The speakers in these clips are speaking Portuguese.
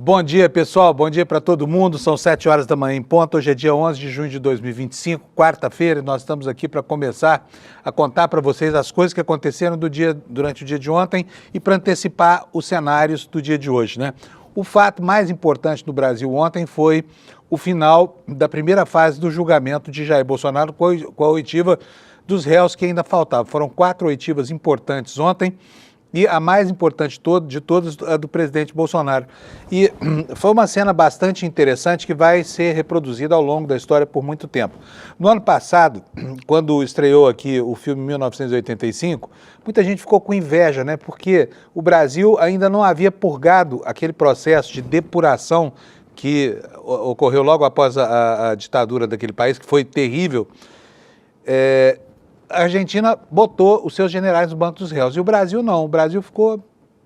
Bom dia, pessoal. Bom dia para todo mundo. São 7 horas da manhã em ponto. Hoje é dia 11 de junho de 2025, quarta-feira, e nós estamos aqui para começar a contar para vocês as coisas que aconteceram durante o dia de ontem e para antecipar os cenários do dia de hoje, né? O fato mais importante no Brasil ontem foi o final da primeira fase do julgamento de Jair Bolsonaro com a oitiva dos réus que ainda faltavam. Foram 4 oitivas importantes ontem. E a mais importante de todas, a do presidente Bolsonaro. E foi uma cena bastante interessante que vai ser reproduzida ao longo da história por muito tempo. No ano passado, quando estreou aqui o filme 1985, muita gente ficou com inveja, né? Porque o Brasil ainda não havia purgado aquele processo de depuração que ocorreu logo após a ditadura daquele país, que foi terrível. A Argentina botou os seus generais no banco dos réus e o Brasil não. O Brasil ficou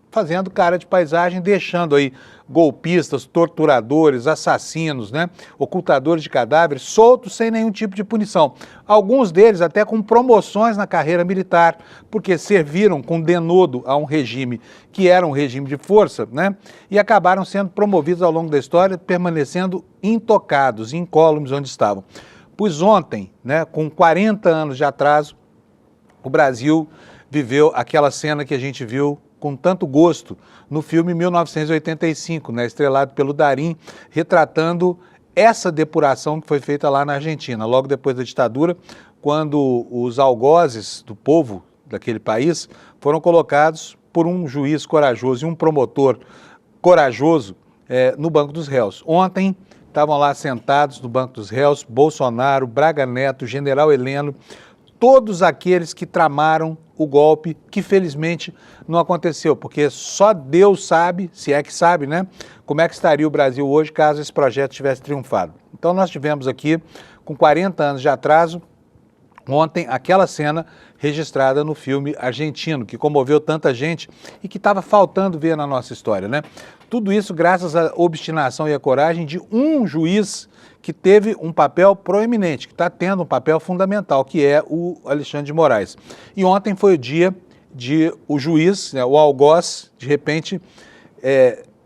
fazendo cara de paisagem, deixando aí golpistas, torturadores, assassinos, né, ocultadores de cadáveres soltos sem nenhum tipo de punição. Alguns deles até com promoções na carreira militar, porque serviram com denodo a um regime que era um regime de força, né, e acabaram sendo promovidos ao longo da história, permanecendo intocados, incólumes onde estavam. Pois ontem, né, com 40 anos de atraso, o Brasil viveu aquela cena que a gente viu com tanto gosto no filme 1985, né, estrelado pelo Darín, retratando essa depuração que foi feita lá na Argentina, logo depois da ditadura, quando os algozes do povo daquele país foram colocados por um juiz corajoso e um promotor corajoso no banco dos réus. Ontem, estavam lá sentados no banco dos réus, Bolsonaro, Braga Neto, General Heleno, todos aqueles que tramaram o golpe, que felizmente não aconteceu, porque só Deus sabe, se é que sabe, né, como é que estaria o Brasil hoje caso esse projeto tivesse triunfado. Então nós tivemos aqui, com 40 anos de atraso, ontem, aquela cena registrada no filme argentino, que comoveu tanta gente e que estava faltando ver na nossa história, né? Tudo isso graças à obstinação e à coragem de um juiz que teve um papel proeminente, que está tendo um papel fundamental, que é o Alexandre de Moraes. E ontem foi o dia de o juiz, né, o algoz, de repente,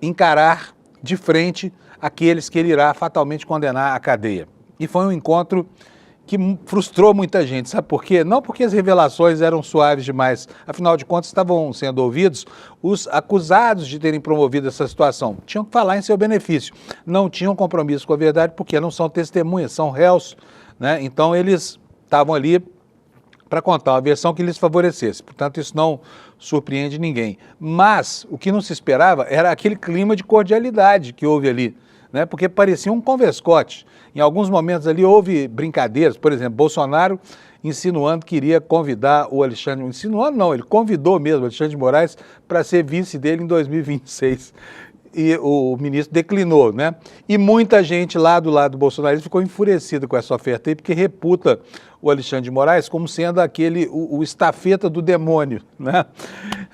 encarar de frente aqueles que ele irá fatalmente condenar à cadeia. E foi um encontro que frustrou muita gente, sabe por quê? Não porque as revelações eram suaves demais, afinal de contas estavam sendo ouvidos os acusados de terem promovido essa situação. Tinham que falar em seu benefício, não tinham compromisso com a verdade porque não são testemunhas, são réus, né? Então eles estavam ali para contar uma versão que lhes favorecesse, portanto isso não surpreende ninguém. Mas o que não se esperava era aquele clima de cordialidade que houve ali, né? Porque parecia um converscote. Em alguns momentos ali houve brincadeiras, por exemplo, Bolsonaro insinuando que iria convidar o Alexandre, insinuando não, ele convidou mesmo o Alexandre de Moraes para ser vice dele em 2026. E o ministro declinou, né? E muita gente lá do lado do Bolsonaro ficou enfurecida com essa oferta aí, porque reputa o Alexandre de Moraes como sendo o estafeta do demônio, né?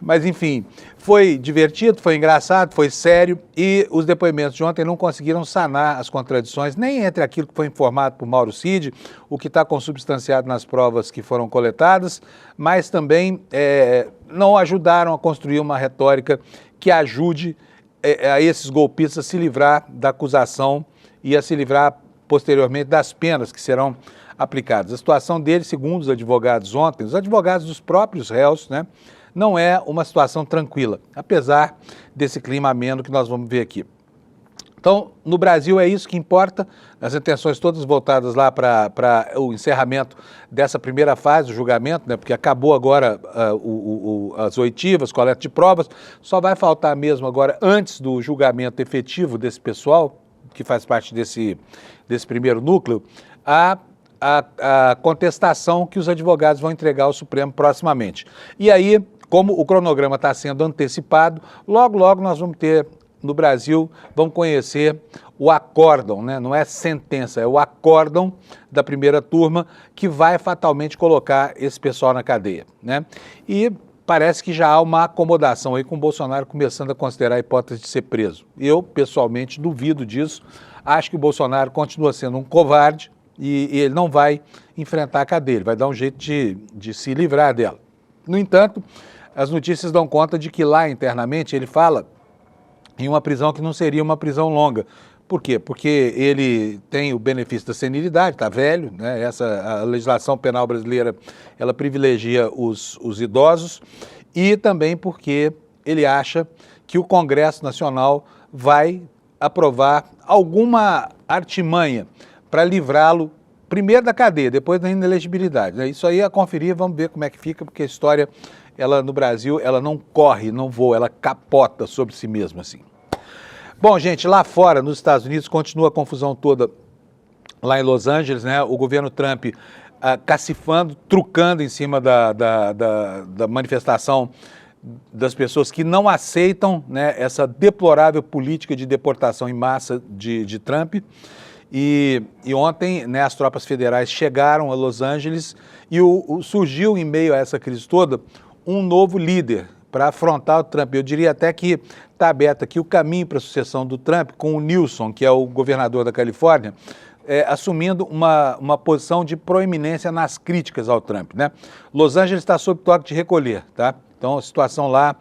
Mas enfim, foi divertido, foi engraçado, foi sério e os depoimentos de ontem não conseguiram sanar as contradições, nem entre aquilo que foi informado por Mauro Cid, o que está consubstanciado nas provas que foram coletadas, mas também não ajudaram a construir uma retórica que ajude a esses golpistas a se livrar da acusação e a se livrar posteriormente das penas que serão aplicadas. A situação deles, segundo os advogados ontem, os advogados dos próprios réus, né, não é uma situação tranquila, apesar desse clima ameno que nós vamos ver aqui. Então, no Brasil é isso que importa, as atenções todas voltadas lá para o encerramento dessa primeira fase do julgamento, né, porque acabou agora as oitivas, coleta de provas, só vai faltar mesmo agora, antes do julgamento efetivo desse pessoal, que faz parte desse primeiro núcleo, a contestação que os advogados vão entregar ao Supremo proximamente. E aí, como o cronograma está sendo antecipado, logo, logo nós vamos ter no Brasil, vamos conhecer o acórdão, né? Não é sentença, é o acórdão da primeira turma que vai fatalmente colocar esse pessoal na cadeia, né? E parece que já há uma acomodação aí com o Bolsonaro começando a considerar a hipótese de ser preso. Eu, pessoalmente, duvido disso. Acho que o Bolsonaro continua sendo um covarde e ele não vai enfrentar a cadeia, ele vai dar um jeito de se livrar dela. No entanto, as notícias dão conta de que lá internamente ele fala em uma prisão que não seria uma prisão longa. Por quê? Porque ele tem o benefício da senilidade, está velho, né? A legislação penal brasileira, ela privilegia os idosos, e também porque ele acha que o Congresso Nacional vai aprovar alguma artimanha para livrá-lo primeiro da cadeia, depois da inelegibilidade, né? Isso aí a conferir, vamos ver como é que fica, porque a história, ela no Brasil, ela não corre, não voa, ela capota sobre si mesma, assim. Bom, gente, lá fora, nos Estados Unidos, continua a confusão toda lá em Los Angeles, né? O governo Trump cacifando, trucando em cima da manifestação das pessoas que não aceitam, né, essa deplorável política de deportação em massa de Trump. E ontem, né, as tropas federais chegaram a Los Angeles e surgiu, em meio a essa crise toda, um novo líder para afrontar o Trump. Eu diria até que está aberto aqui o caminho para a sucessão do Trump, com o Newsom, que é o governador da Califórnia, assumindo uma posição de proeminência nas críticas ao Trump, né? Los Angeles está sob toque de recolher, tá? Então a situação lá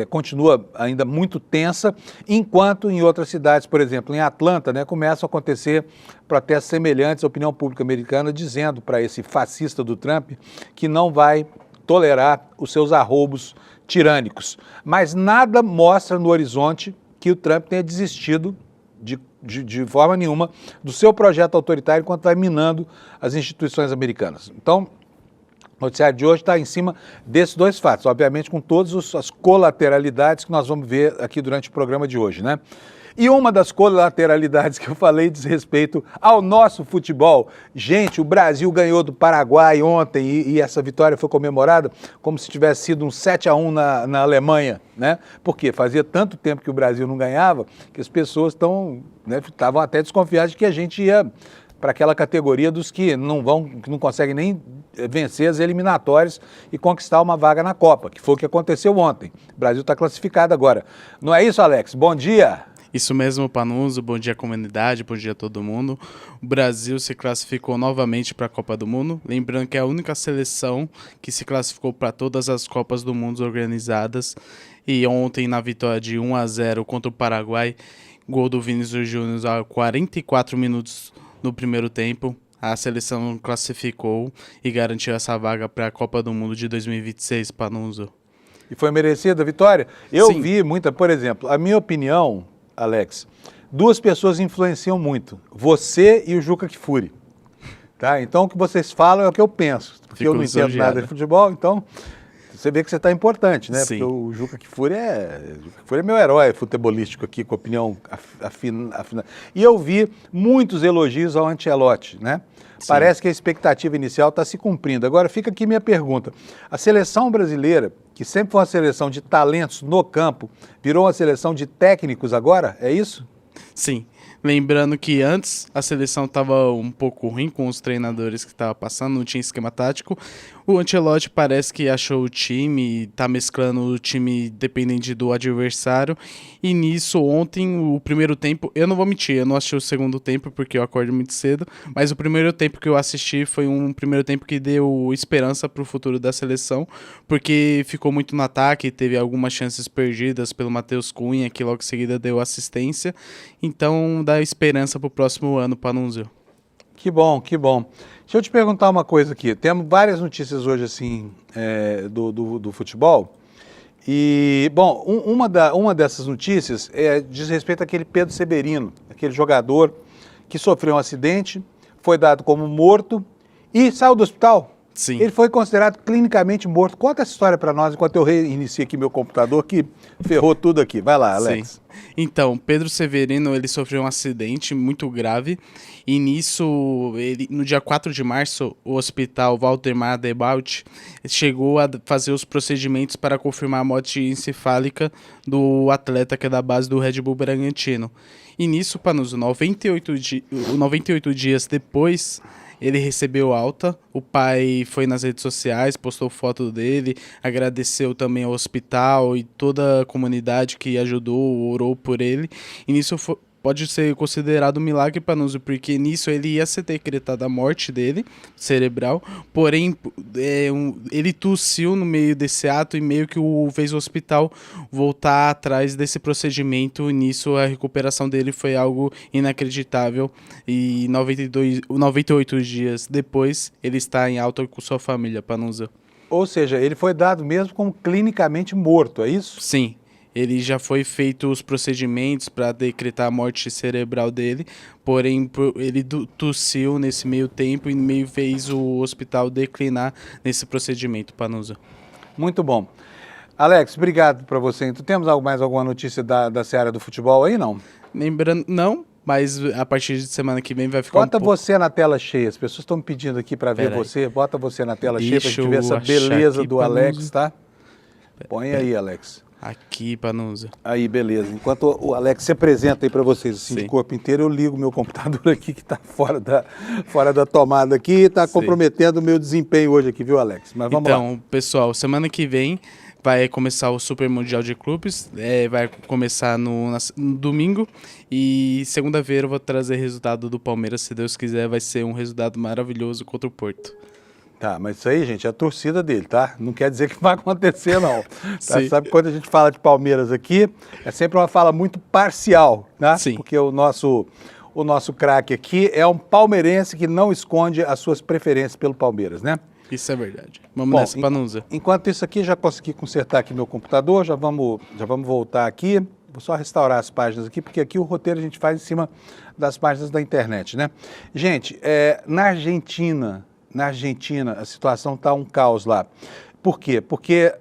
continua ainda muito tensa, enquanto em outras cidades, por exemplo, em Atlanta, né, começam a acontecer protestos semelhantes. A opinião pública americana dizendo para esse fascista do Trump que não vai tolerar os seus arroubos tirânicos. Mas nada mostra no horizonte que o Trump tenha desistido de forma nenhuma do seu projeto autoritário enquanto vai minando as instituições americanas. Então, o noticiário de hoje está em cima desses dois fatos, obviamente com todas as colateralidades que nós vamos ver aqui durante o programa de hoje, né? E uma das colateralidades que eu falei diz respeito ao nosso futebol. Gente, o Brasil ganhou do Paraguai ontem e essa vitória foi comemorada como se tivesse sido um 7-1 na Alemanha, né? Porque fazia tanto tempo que o Brasil não ganhava que as pessoas estavam até desconfiadas de que a gente ia para aquela categoria dos que não conseguem nem vencer as eliminatórias e conquistar uma vaga na Copa, que foi o que aconteceu ontem. O Brasil está classificado agora. Não é isso, Alex? Bom dia! Isso mesmo, Panuso. Bom dia, comunidade. Bom dia a todo mundo. O Brasil se classificou novamente para a Copa do Mundo. Lembrando que é a única seleção que se classificou para todas as Copas do Mundo organizadas. E ontem, na vitória de 1-0 contra o Paraguai, gol do Vinícius Júnior a 44 minutos no primeiro tempo, a seleção classificou e garantiu essa vaga para a Copa do Mundo de 2026, Panuso. E foi merecida a vitória? Eu Sim. vi muita, por exemplo, a minha opinião, Alex, duas pessoas influenciam muito, você e o Juca Kfouri, tá? Então o que vocês falam é o que eu penso, porque eu não entendo nada de futebol, então você vê que você está importante, né? Sim. Porque o Juca Kfouri é meu herói futebolístico aqui, com opinião afinada. E eu vi muitos elogios ao Ancelotti, né? Sim. Parece que a expectativa inicial está se cumprindo. Agora fica aqui minha pergunta. A seleção brasileira, que sempre foi uma seleção de talentos no campo, virou uma seleção de técnicos agora? É isso? Sim. Lembrando que antes a seleção estava um pouco ruim com os treinadores que estavam passando, não tinha esquema tático. O Ancelotti parece que achou o time, está mesclando o time dependente do adversário. E nisso, ontem, o primeiro tempo, eu não vou mentir, eu não assisti o segundo tempo porque eu acordo muito cedo, mas o primeiro tempo que eu assisti foi um primeiro tempo que deu esperança para o futuro da seleção, porque ficou muito no ataque, teve algumas chances perdidas pelo Matheus Cunha, que logo em seguida deu assistência. Então, dá esperança para o próximo ano, Panunzio. Que bom, que bom. Deixa eu te perguntar uma coisa aqui. Temos várias notícias hoje, assim, do futebol. E, bom, uma dessas notícias diz respeito àquele Pedro Severino, aquele jogador que sofreu um acidente, foi dado como morto e saiu do hospital. Sim. Ele foi considerado clinicamente morto. Conta essa história para nós enquanto eu reinicio aqui meu computador, que ferrou tudo aqui. Vai lá, Alex. Sim. Então, Pedro Severino, ele sofreu um acidente muito grave e nisso, no dia 4 de março, o hospital Waldemar Debalt chegou a fazer os procedimentos para confirmar a morte encefálica do atleta que é da base do Red Bull Bragantino. E nisso, Panuso, 98 dias depois, ele recebeu alta, o pai foi nas redes sociais, postou foto dele, agradeceu também ao hospital e toda a comunidade que ajudou, orou por ele. E nisso pode ser considerado um milagre para nós, porque nisso ele ia ser decretada a morte dele, cerebral, porém ele tossiu no meio desse ato e meio que fez o hospital voltar atrás desse procedimento, e nisso a recuperação dele foi algo inacreditável, e 98 dias depois ele está em alta com sua família, Panuza. Ou seja, ele foi dado mesmo como clinicamente morto, é isso? Sim. Ele já foi feito os procedimentos para decretar a morte cerebral dele, porém ele tossiu nesse meio tempo e meio fez o hospital declinar nesse procedimento, Panuza. Muito bom. Alex, obrigado para você. Então, temos mais alguma notícia da seara do futebol aí, não? Lembrando, não, mas a partir de semana que vem vai ficar Bota você na tela cheia, as pessoas estão me pedindo aqui para ver você. Bota você na tela cheia para a gente ver essa beleza do Alex, tá? Põe aí, Alex. Aqui, Panuza. Aí, beleza. Enquanto o Alex se apresenta aí para vocês, assim, de corpo inteiro, eu ligo meu computador aqui, que está fora da tomada aqui, e está comprometendo o meu desempenho hoje aqui, viu, Alex? Mas vamos lá. Então, pessoal, semana que vem vai começar o Super Mundial de Clubes, vai começar no domingo, e segunda-feira eu vou trazer resultado do Palmeiras, se Deus quiser, vai ser um resultado maravilhoso contra o Porto. Tá, mas isso aí, gente, é a torcida dele, tá? Não quer dizer que vai acontecer, não. Tá? Sabe, quando a gente fala de Palmeiras aqui, é sempre uma fala muito parcial, né? Sim. Porque o nosso craque aqui é um palmeirense que não esconde as suas preferências pelo Palmeiras, né? Isso é verdade. Vamos nessa, Panuza. Enquanto isso aqui, já consegui consertar aqui meu computador, já vamos voltar aqui. Vou só restaurar as páginas aqui, porque aqui o roteiro a gente faz em cima das páginas da internet, né? Gente, na Argentina a situação está um caos lá. Por quê? Porque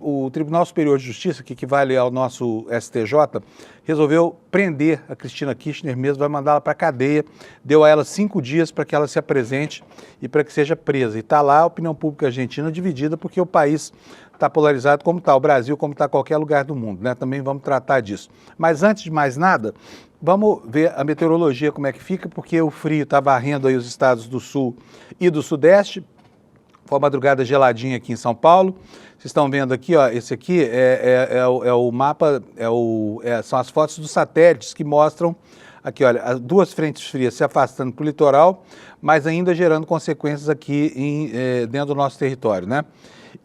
o Tribunal Superior de Justiça, que equivale ao nosso STJ, resolveu prender a Cristina Kirchner mesmo, vai mandá-la para a cadeia, deu a ela 5 dias para que ela se apresente e para que seja presa. E está lá a opinião pública argentina dividida, porque o país está polarizado como está o Brasil, como está qualquer lugar do mundo, né? Também vamos tratar disso. Mas antes de mais nada, vamos ver a meteorologia como é que fica, porque o frio está varrendo aí os estados do Sul e do Sudeste. Foi uma madrugada geladinha aqui em São Paulo. Vocês estão vendo aqui, ó, esse aqui é o mapa, são as fotos dos satélites que mostram aqui, olha, as duas frentes frias se afastando para o litoral, mas ainda gerando consequências aqui dentro do nosso território, né?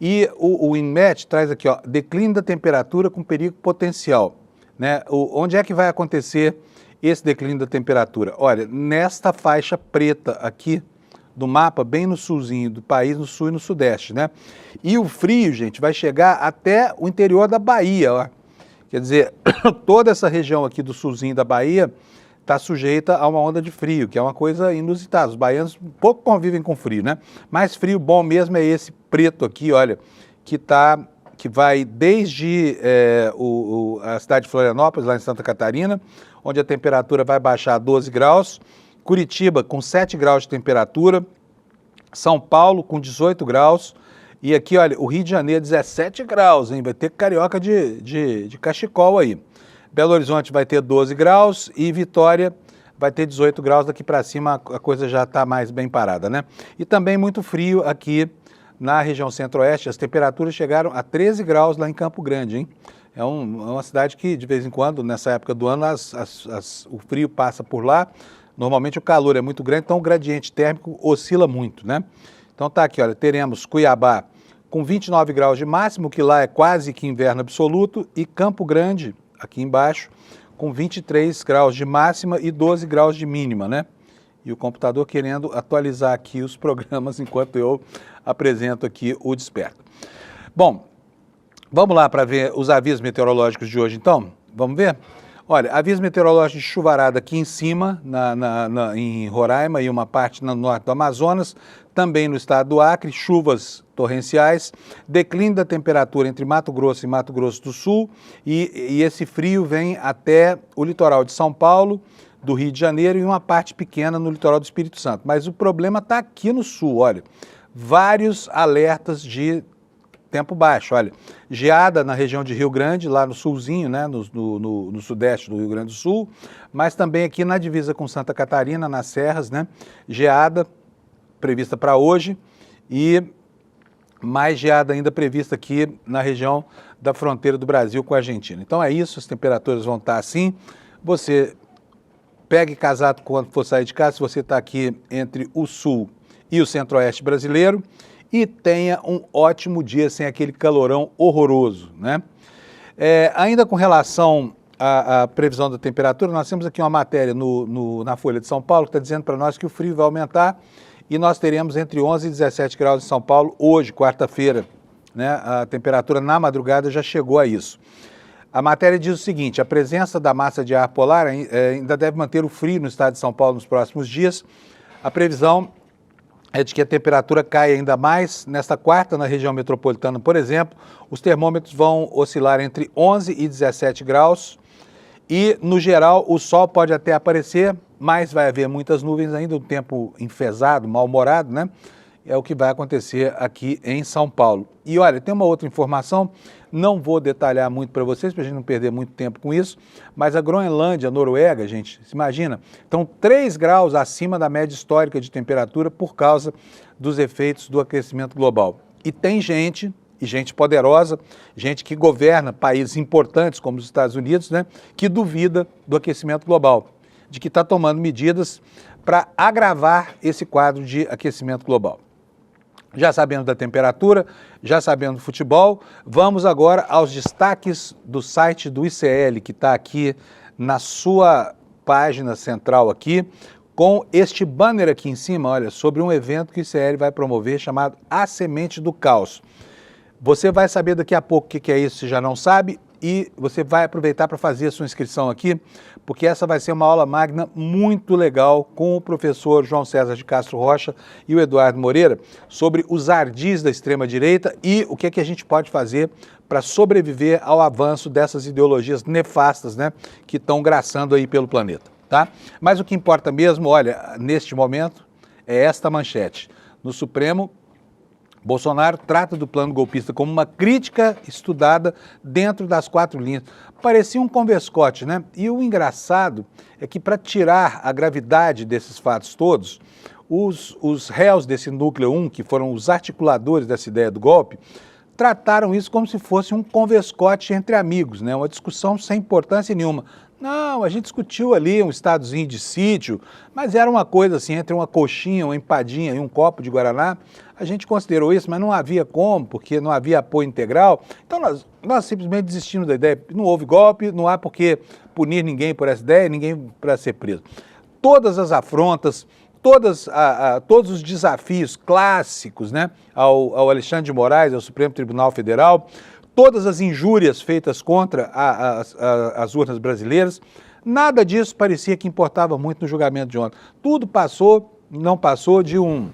E o INMET traz aqui, ó, declínio da temperatura com perigo potencial, né? Onde é que vai acontecer esse declínio da temperatura? Olha, nesta faixa preta aqui do mapa, bem no sulzinho do país, no sul e no sudeste, né? E o frio, gente, vai chegar até o interior da Bahia, ó. Quer dizer, toda essa região aqui do sulzinho da Bahia está sujeita a uma onda de frio, que é uma coisa inusitada. Os baianos pouco convivem com frio, né? Mais frio bom mesmo é esse preto aqui, olha, que vai desde a cidade de Florianópolis, lá em Santa Catarina, onde a temperatura vai baixar a 12 graus, Curitiba com 7 graus de temperatura, São Paulo com 18 graus, e aqui, olha, o Rio de Janeiro 17 graus, hein? Vai ter carioca de cachecol aí. Belo Horizonte vai ter 12 graus e Vitória vai ter 18 graus, daqui para cima a coisa já está mais bem parada, né? E também muito frio aqui na região centro-oeste, as temperaturas chegaram a 13 graus lá em Campo Grande, hein? É uma cidade que, de vez em quando, nessa época do ano, o frio passa por lá. Normalmente o calor é muito grande, então o gradiente térmico oscila muito, né? Então tá aqui, olha, teremos Cuiabá com 29 graus de máximo, que lá é quase que inverno absoluto, e Campo Grande, aqui embaixo, com 23 graus de máxima e 12 graus de mínima, né? E o computador querendo atualizar aqui os programas enquanto eu apresento aqui o Desperta. Bom, vamos lá para ver os avisos meteorológicos de hoje, então? Vamos ver? Olha, aviso meteorológico de chuvarada aqui em cima, em Roraima e uma parte no norte do Amazonas, também no estado do Acre, chuvas torrenciais, declínio da temperatura entre Mato Grosso e Mato Grosso do Sul, e esse frio vem até o litoral de São Paulo, do Rio de Janeiro e uma parte pequena no litoral do Espírito Santo. Mas o problema está aqui no sul, olha, vários alertas de tempo baixo, olha, geada na região de Rio Grande, lá no sulzinho, né, no sudeste do Rio Grande do Sul, mas também aqui na divisa com Santa Catarina, nas serras, né, geada prevista para hoje e mais geada ainda prevista aqui na região da fronteira do Brasil com a Argentina. Então é isso, as temperaturas vão estar assim, você pegue casaco quando for sair de casa, se você está aqui entre o sul e o centro-oeste brasileiro, e tenha um ótimo dia sem aquele calorão horroroso, né? Ainda com relação à previsão da temperatura, nós temos aqui uma matéria na Folha de São Paulo que está dizendo para nós que o frio vai aumentar e nós teremos entre 11 e 17 graus em São Paulo hoje, quarta-feira, né? A temperatura na madrugada já chegou a isso. A matéria diz o seguinte: a presença da massa de ar polar ainda deve manter o frio no estado de São Paulo nos próximos dias. A previsão é de que a temperatura caia ainda mais. Nesta quarta, na região metropolitana, por exemplo, os termômetros vão oscilar entre 11 e 17 graus e, no geral, o sol pode até aparecer, mas vai haver muitas nuvens ainda, um tempo enfesado, mal-humorado, né? É o que vai acontecer aqui em São Paulo. E olha, tem uma outra informação, não vou detalhar muito para vocês, para a gente não perder muito tempo com isso, mas a Groenlândia, a Noruega, gente, se imagina, estão 3 graus acima da média histórica de temperatura por causa dos efeitos do aquecimento global. E tem gente, e gente poderosa, gente que governa países importantes como os Estados Unidos, né, que duvida do aquecimento global, de que está tomando medidas para agravar esse quadro de aquecimento global. Já sabendo da temperatura, já sabendo do futebol, vamos agora aos destaques do site do ICL, que está aqui na sua página central aqui, com este banner aqui em cima, olha, sobre um evento que o ICL vai promover chamado A Semente do Caos. Você vai saber daqui a pouco o que é isso, se já não sabe, e você vai aproveitar para fazer a sua inscrição aqui, porque essa vai ser uma aula magna muito legal com o professor João César de Castro Rocha e o Eduardo Moreira sobre os ardis da extrema-direita e o que é que a gente pode fazer para sobreviver ao avanço dessas ideologias nefastas, né, que estão graçando aí pelo planeta, tá? Mas o que importa mesmo, olha, neste momento, é esta manchete. No Supremo, Bolsonaro trata do plano golpista como uma crítica estudada dentro das 4 linhas. Parecia um converscote, né? E o engraçado é que, para tirar a gravidade desses fatos todos, os réus desse núcleo 1, que foram os articuladores dessa ideia do golpe, trataram isso como se fosse um converscote entre amigos, né? Uma discussão sem importância nenhuma. Não, a gente discutiu ali um estadozinho de sítio, mas era uma coisa assim, entre uma coxinha, uma empadinha e um copo de guaraná. A gente considerou isso, mas não havia como, porque não havia apoio integral. Então nós simplesmente desistimos da ideia. Não houve golpe, não há por que punir ninguém por essa ideia, ninguém para ser preso. Todas as afrontas, todos os desafios clássicos, né, ao Alexandre de Moraes, ao Supremo Tribunal Federal, todas as injúrias feitas contra as urnas brasileiras, nada disso parecia que importava muito no julgamento de ontem. Tudo não passou de um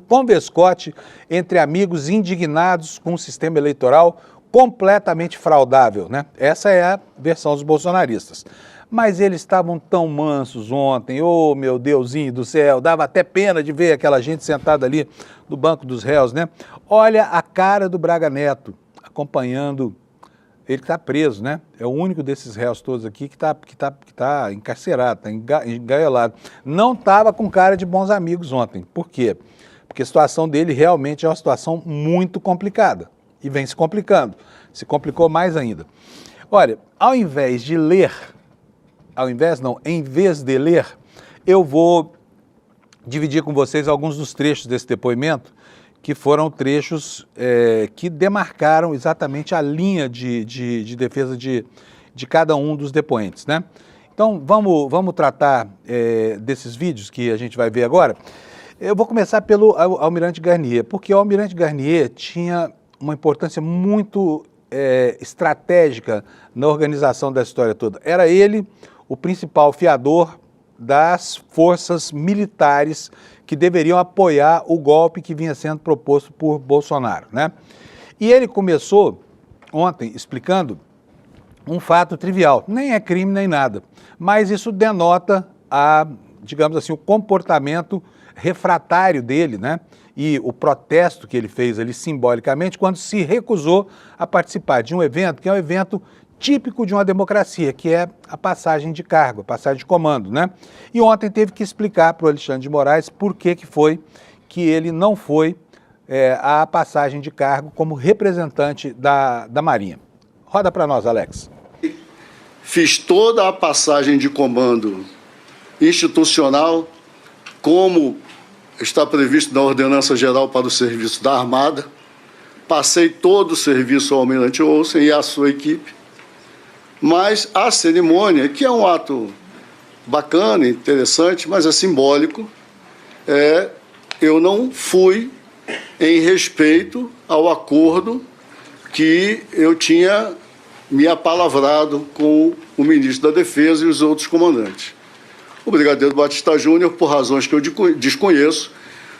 converscote entre amigos indignados com um sistema eleitoral completamente fraudável, né? Essa é a versão dos bolsonaristas. Mas eles estavam tão mansos ontem, oh meu Deusinho do céu, dava até pena de ver aquela gente sentada ali no banco dos réus, né? Olha a cara do Braga Neto, acompanhando, ele que está preso, né? É o único desses réus todos aqui que tá encarcerado, está engaiolado. Não estava com cara de bons amigos ontem. Por quê? Porque a situação dele realmente é uma situação muito complicada e vem se complicando. Se complicou mais ainda. Olha, em vez de ler, eu vou dividir com vocês alguns dos trechos desse depoimento, que foram trechos que demarcaram exatamente a linha de defesa de cada um dos depoentes, né? Então, vamos tratar desses vídeos que a gente vai ver agora. Eu vou começar pelo Almirante Garnier, porque o Almirante Garnier tinha uma importância muito estratégica na organização dessa história toda. Era ele o principal fiador das forças militares que deveriam apoiar o golpe que vinha sendo proposto por Bolsonaro, né? E ele começou ontem explicando um fato trivial, nem é crime nem nada, mas isso denota digamos assim, o comportamento refratário dele, né? E o protesto que ele fez ali simbolicamente quando se recusou a participar de um evento que é um evento típico de uma democracia, que é a passagem de cargo, a passagem de comando, né? E ontem teve que explicar para o Alexandre de Moraes por que foi que ele não foi à passagem de cargo como representante da Marinha. Roda para nós, Alex. Fiz toda a passagem de comando institucional, como está previsto na Ordenança Geral para o Serviço da Armada. Passei todo o serviço ao Almirante Olsen e à sua equipe. Mas a cerimônia, que é um ato bacana, interessante, mas é simbólico, eu não fui em respeito ao acordo que eu tinha me apalavrado com o ministro da Defesa e os outros comandantes. O brigadeiro Batista Júnior, por razões que eu desconheço,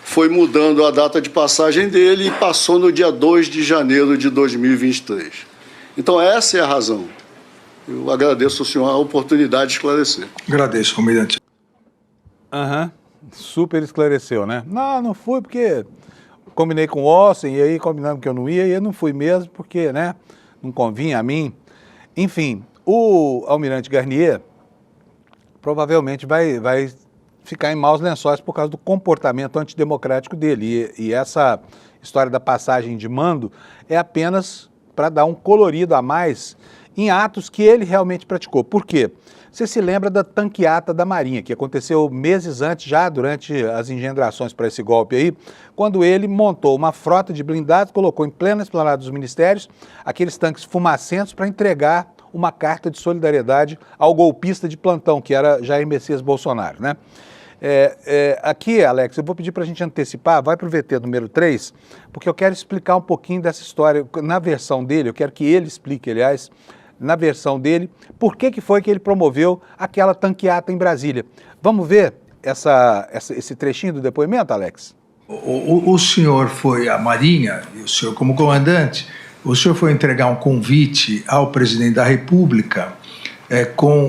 foi mudando a data de passagem dele e passou no dia 2 de janeiro de 2023. Então, essa é a razão. Eu agradeço ao senhor a oportunidade de esclarecer. Agradeço, almirante. Super esclareceu, né? Não fui porque combinei com o Olsen e aí combinamos que eu não ia e eu não fui mesmo porque, né, não convinha a mim. Enfim, o almirante Garnier provavelmente vai ficar em maus lençóis por causa do comportamento antidemocrático dele. E essa história da passagem de mando é apenas para dar um colorido a mais em atos que ele realmente praticou. Por quê? Você se lembra da tanqueata da Marinha, que aconteceu meses antes, já durante as engendrações para esse golpe aí, quando ele montou uma frota de blindados, colocou em plena esplanada dos ministérios aqueles tanques fumacentos para entregar uma carta de solidariedade ao golpista de plantão, que era Jair Messias Bolsonaro, né? Aqui, Alex, eu vou pedir para a gente antecipar, vai para o VT número 3, porque eu quero explicar um pouquinho dessa história, na versão dele, eu quero que ele explique, aliás, na versão dele, por que foi que ele promoveu aquela tanqueata em Brasília. Vamos ver esse trechinho do depoimento, Alex? O senhor foi à Marinha, e o senhor como comandante, o senhor foi entregar um convite ao presidente da República,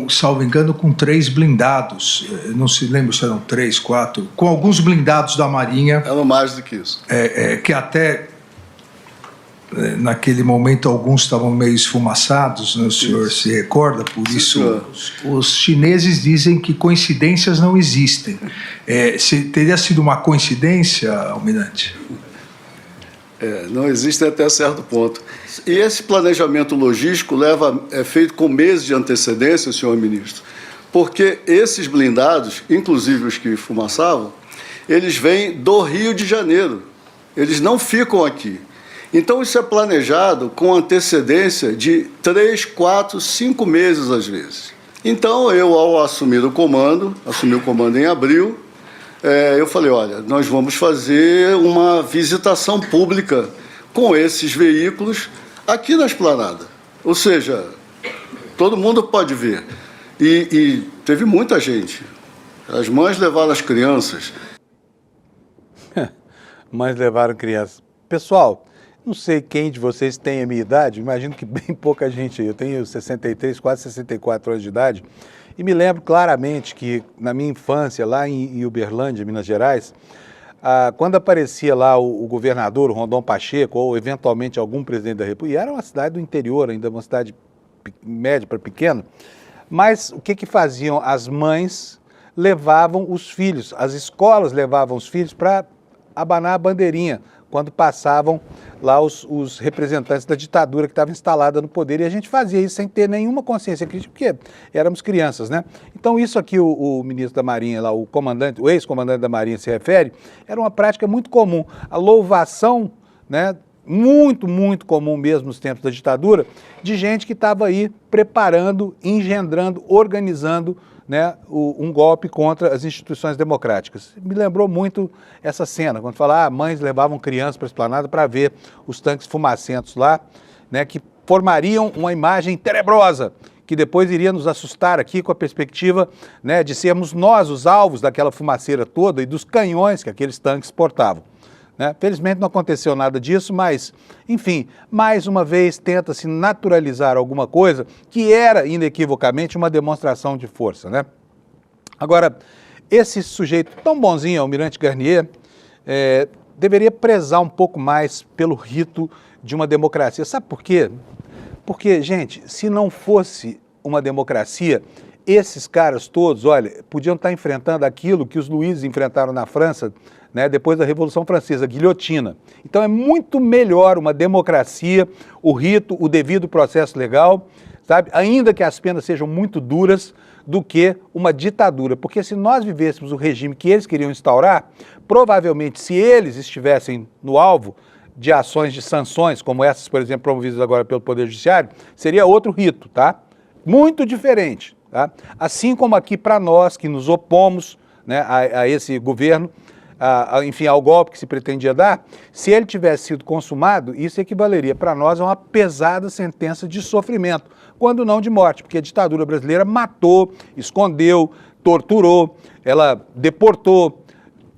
salvo engano, com 3 blindados, não se lembra se eram 3, 4, com alguns blindados da Marinha. Eram mais do que isso. Que até, naquele momento, alguns estavam meio esfumaçados, né? O senhor se recorda, por isso os chineses dizem que coincidências não existem. Teria sido uma coincidência, almirante? Não existe até certo ponto. E esse planejamento logístico é feito com meses de antecedência, senhor ministro, porque esses blindados, inclusive os que fumaçavam, eles vêm do Rio de Janeiro, eles não ficam aqui. Então isso é planejado com antecedência de 3, 4, 5 meses às vezes. Então eu, ao assumi o comando em abril, eu falei, olha, nós vamos fazer uma visitação pública com esses veículos aqui na esplanada. Ou seja, todo mundo pode ver. E teve muita gente. As mães levaram as crianças. Mães levaram crianças. Pessoal, não sei quem de vocês tem a minha idade, imagino que bem pouca gente aí. Eu tenho 63, quase 64 anos de idade. E me lembro claramente que, na minha infância, lá em Uberlândia, Minas Gerais, quando aparecia lá o governador, o Rondon Pacheco, ou eventualmente algum presidente da República, e era uma cidade do interior, ainda uma cidade média para pequena, mas o que faziam? As mães levavam os filhos, as escolas levavam os filhos para abanar a bandeirinha, quando passavam lá os representantes da ditadura que estava instalada no poder, e a gente fazia isso sem ter nenhuma consciência crítica, porque éramos crianças, né? Então isso aqui o ministro da Marinha, lá, o ex-comandante da Marinha se refere, era uma prática muito comum, a louvação, né, muito, muito comum mesmo nos tempos da ditadura, de gente que estava aí preparando, engendrando, organizando, né, um golpe contra as instituições democráticas. Me lembrou muito essa cena, quando fala, mães levavam crianças para a esplanada para ver os tanques fumacentos lá, né, que formariam uma imagem tenebrosa, que depois iria nos assustar aqui com a perspectiva, né, de sermos nós os alvos daquela fumaceira toda e dos canhões que aqueles tanques portavam. Né? Felizmente não aconteceu nada disso, mas, enfim, mais uma vez tenta-se naturalizar alguma coisa que era, inequivocamente, uma demonstração de força, né? Agora, esse sujeito tão bonzinho, Almirante Garnier, deveria prezar um pouco mais pelo rito de uma democracia. Sabe por quê? Porque, gente, se não fosse uma democracia, esses caras todos, olha, podiam estar enfrentando aquilo que os Luíses enfrentaram na França, né, depois da Revolução Francesa, a guilhotina. Então é muito melhor uma democracia, o rito, o devido processo legal, sabe? Ainda que as penas sejam muito duras, do que uma ditadura. Porque se nós vivêssemos o regime que eles queriam instaurar, provavelmente se eles estivessem no alvo de ações de sanções, como essas, por exemplo, promovidas agora pelo Poder Judiciário, seria outro rito, tá? Muito diferente, tá? Assim como aqui para nós que nos opomos, né, a esse governo, enfim, ao golpe que se pretendia dar, se ele tivesse sido consumado, isso equivaleria para nós a uma pesada sentença de sofrimento, quando não de morte, porque a ditadura brasileira matou, escondeu, torturou, ela deportou,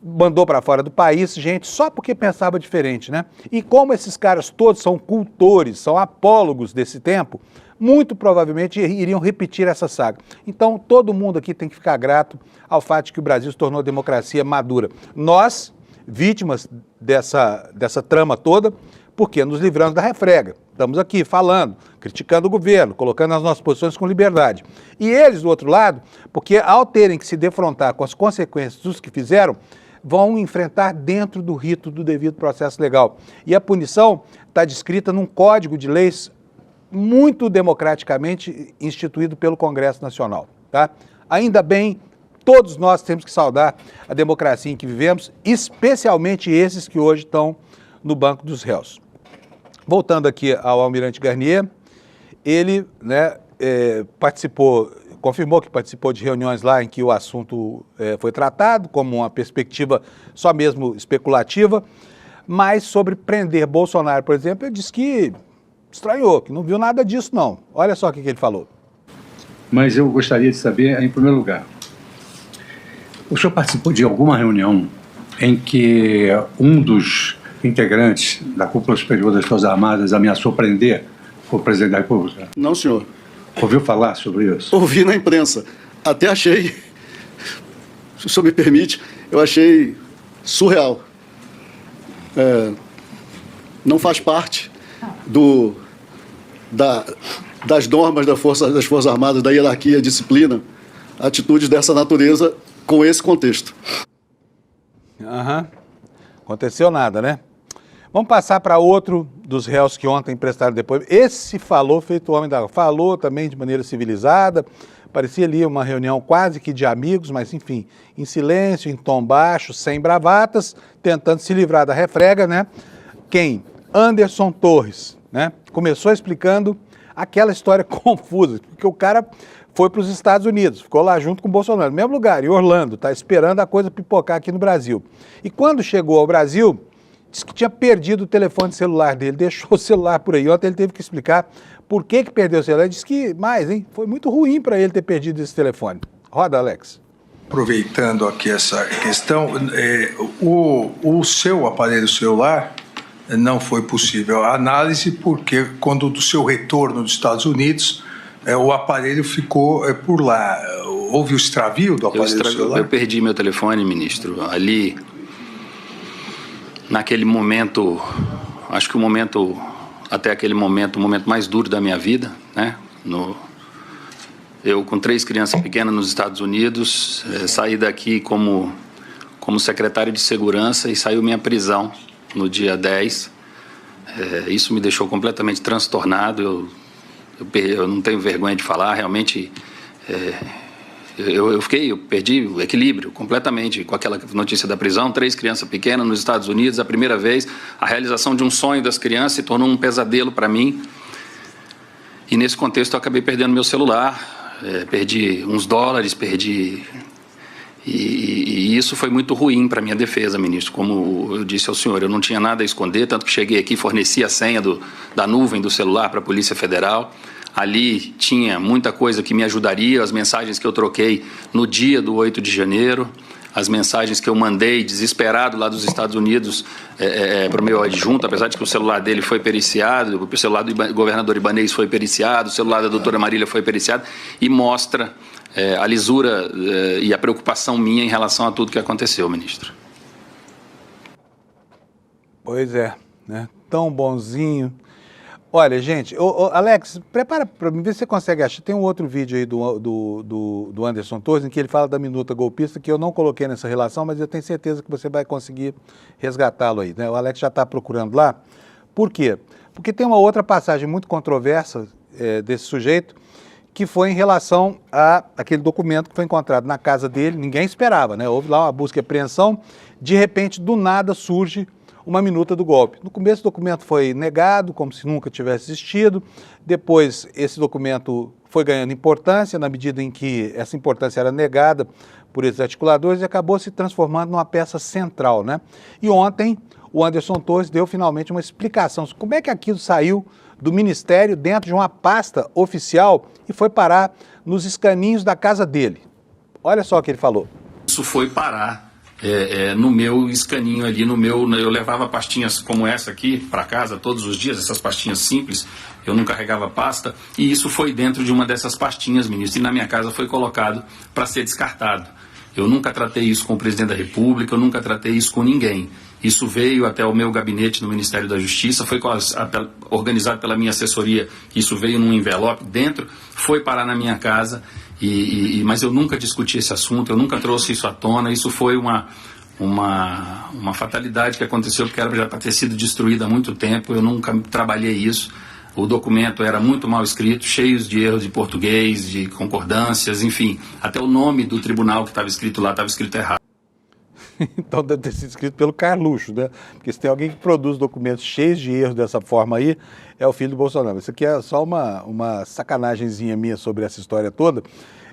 mandou para fora do país gente só porque pensava diferente, né? E como esses caras todos são cultores, são apólogos desse tempo, muito provavelmente iriam repetir essa saga. Então, todo mundo aqui tem que ficar grato ao fato de que o Brasil se tornou democracia madura. Nós, vítimas dessa trama toda, porque nos livramos da refrega. Estamos aqui falando, criticando o governo, colocando as nossas posições com liberdade. E eles, do outro lado, porque ao terem que se defrontar com as consequências dos que fizeram, vão enfrentar dentro do rito do devido processo legal. E a punição está descrita num código de leis muito democraticamente instituído pelo Congresso Nacional, tá? Ainda bem, todos nós temos que saudar a democracia em que vivemos, especialmente esses que hoje estão no banco dos réus. Voltando aqui ao Almirante Garnier, ele, né, confirmou que participou de reuniões lá em que o assunto foi tratado como uma perspectiva só mesmo especulativa, mas sobre prender Bolsonaro, por exemplo, ele disse que estranhou, que não viu nada disso, não. Olha só o que ele falou. Mas eu gostaria de saber, em primeiro lugar, o senhor participou de alguma reunião em que um dos integrantes da Cúpula Superior das Forças Armadas ameaçou prender o presidente da República? Não, senhor. Ouviu falar sobre isso? Ouvi na imprensa. Até achei, se o senhor me permite, eu achei surreal. Não faz parte das normas das Forças Armadas, da hierarquia, disciplina, atitudes dessa natureza com esse contexto. Aconteceu nada, né? Vamos passar para outro dos réus que ontem prestaram depoimento. Esse falou feito homem da... Falou também de maneira civilizada, parecia ali uma reunião quase que de amigos, mas enfim, em silêncio, em tom baixo, sem bravatas, tentando se livrar da refrega, né? Quem? Anderson Torres, né? Começou explicando aquela história confusa, porque o cara foi para os Estados Unidos, ficou lá junto com o Bolsonaro, no mesmo lugar, em Orlando, tá esperando a coisa pipocar aqui no Brasil. E quando chegou ao Brasil, disse que tinha perdido o telefone celular dele, deixou o celular por aí. Ontem ele teve que explicar por que perdeu o celular. Ele disse que, foi muito ruim para ele ter perdido esse telefone. Roda, Alex. Aproveitando aqui essa questão, o seu aparelho celular não foi possível a análise porque quando do seu retorno dos Estados Unidos, o aparelho ficou por lá. Houve o extravio do aparelho celular? Eu perdi meu telefone, ministro, ali... Naquele momento, acho que até aquele momento, o momento mais duro da minha vida, né? Eu com 3 crianças pequenas nos Estados Unidos, saí daqui como secretário de segurança e saiu minha prisão no dia 10. Isso me deixou completamente transtornado, eu não tenho vergonha de falar, realmente... Eu perdi o equilíbrio completamente com aquela notícia da prisão, 3 crianças pequenas nos Estados Unidos, a primeira vez, a realização de um sonho das crianças se tornou um pesadelo para mim. E nesse contexto eu acabei perdendo meu celular, perdi uns dólares, e isso foi muito ruim para a minha defesa, ministro. Como eu disse ao senhor, eu não tinha nada a esconder, tanto que cheguei aqui e forneci a senha da nuvem do celular para a Polícia Federal. Ali tinha muita coisa que me ajudaria, as mensagens que eu troquei no dia do 8 de janeiro, as mensagens que eu mandei desesperado lá dos Estados Unidos para o meu adjunto, apesar de que o celular dele foi periciado, o celular do governador Ibanez foi periciado, o celular da doutora Marília foi periciado, e mostra a lisura e a preocupação minha em relação a tudo que aconteceu, ministro. Pois é, né? Tão bonzinho. Olha, gente, Alex, prepara para mim, ver se você consegue achar. Tem um outro vídeo aí do Anderson Torres, em que ele fala da minuta golpista, que eu não coloquei nessa relação, mas eu tenho certeza que você vai conseguir resgatá-lo aí, né? O Alex já está procurando lá. Por quê? Porque tem uma outra passagem muito controversa desse sujeito, que foi em relação a aquele documento que foi encontrado na casa dele, ninguém esperava, né? Houve lá uma busca e apreensão, de repente, do nada surge uma minuta do golpe. No começo o documento foi negado, como se nunca tivesse existido, depois esse documento foi ganhando importância, na medida em que essa importância era negada por esses articuladores e acabou se transformando numa peça central, né? E ontem o Anderson Torres deu finalmente uma explicação sobre como é que aquilo saiu do Ministério dentro de uma pasta oficial e foi parar nos escaninhos da casa dele. Olha só o que ele falou. Isso foi parar no meu escaninho ali, eu levava pastinhas como essa aqui para casa todos os dias, essas pastinhas simples, eu não carregava pasta, e isso foi dentro de uma dessas pastinhas, ministro, e na minha casa foi colocado para ser descartado. Eu nunca tratei isso com o presidente da República, eu nunca tratei isso com ninguém. Isso veio até o meu gabinete no Ministério da Justiça, foi organizado pela minha assessoria, isso veio num envelope dentro, foi parar na minha casa, mas eu nunca discuti esse assunto, eu nunca trouxe isso à tona, isso foi uma fatalidade que aconteceu, porque era já para ter sido destruída há muito tempo, eu nunca trabalhei isso. O documento era muito mal escrito, cheio de erros de português, de concordâncias, enfim. Até o nome do tribunal que estava escrito lá estava escrito errado. Então deve ter sido escrito pelo Carluxo, né? Porque se tem alguém que produz documentos cheios de erros dessa forma aí, é o filho do Bolsonaro. Isso aqui é só uma sacanagemzinha minha sobre essa história toda.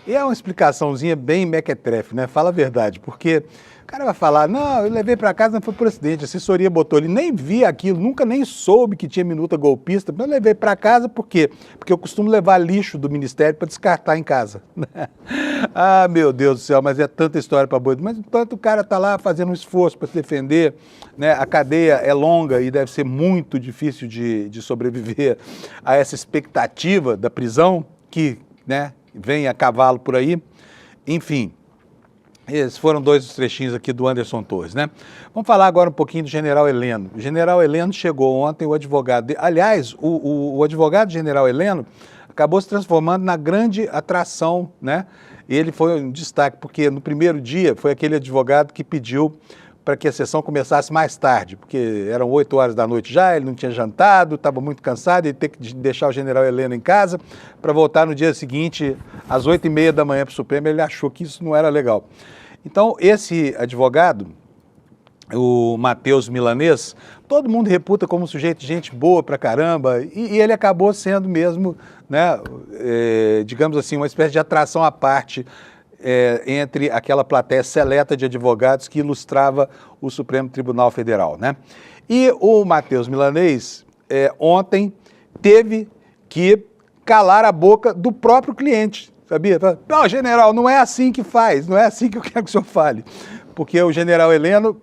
E é uma explicaçãozinha bem mequetrefe, né? Fala a verdade, porque o cara vai falar, não, eu levei para casa, não foi pro presidente, a assessoria botou ele, nem vi aquilo, nunca nem soube que tinha minuta golpista, mas eu levei para casa por quê? Porque eu costumo levar lixo do ministério para descartar em casa. Ah, meu Deus do céu, mas é tanta história para boi. Mas enquanto o cara está lá fazendo um esforço para se defender, né, a cadeia é longa e deve ser muito difícil de sobreviver a essa expectativa da prisão que, né, vem a cavalo por aí. Enfim, esses foram dois dos trechinhos aqui do Anderson Torres, né? Vamos falar agora um pouquinho do general Heleno. O general Heleno chegou ontem, o advogado dele, aliás, o advogado general Heleno acabou se transformando na grande atração, né? Ele foi um destaque, porque no primeiro dia foi aquele advogado que pediu para que a sessão começasse mais tarde, porque eram 8 horas da noite já, ele não tinha jantado, estava muito cansado, ele teve que deixar o general Heleno em casa para voltar no dia seguinte, às 8h30 da manhã para o Supremo. Ele achou que isso não era legal. Então, esse advogado, o Matheus Milanês, todo mundo reputa como um sujeito de gente boa pra caramba, e ele acabou sendo mesmo, né, digamos assim, uma espécie de atração à parte entre aquela plateia seleta de advogados que ilustrava o Supremo Tribunal Federal, né? E o Matheus Milanês, ontem, teve que calar a boca do próprio cliente, sabia? Não, general, não é assim que faz, não é assim que eu quero que o senhor fale. Porque o general Heleno,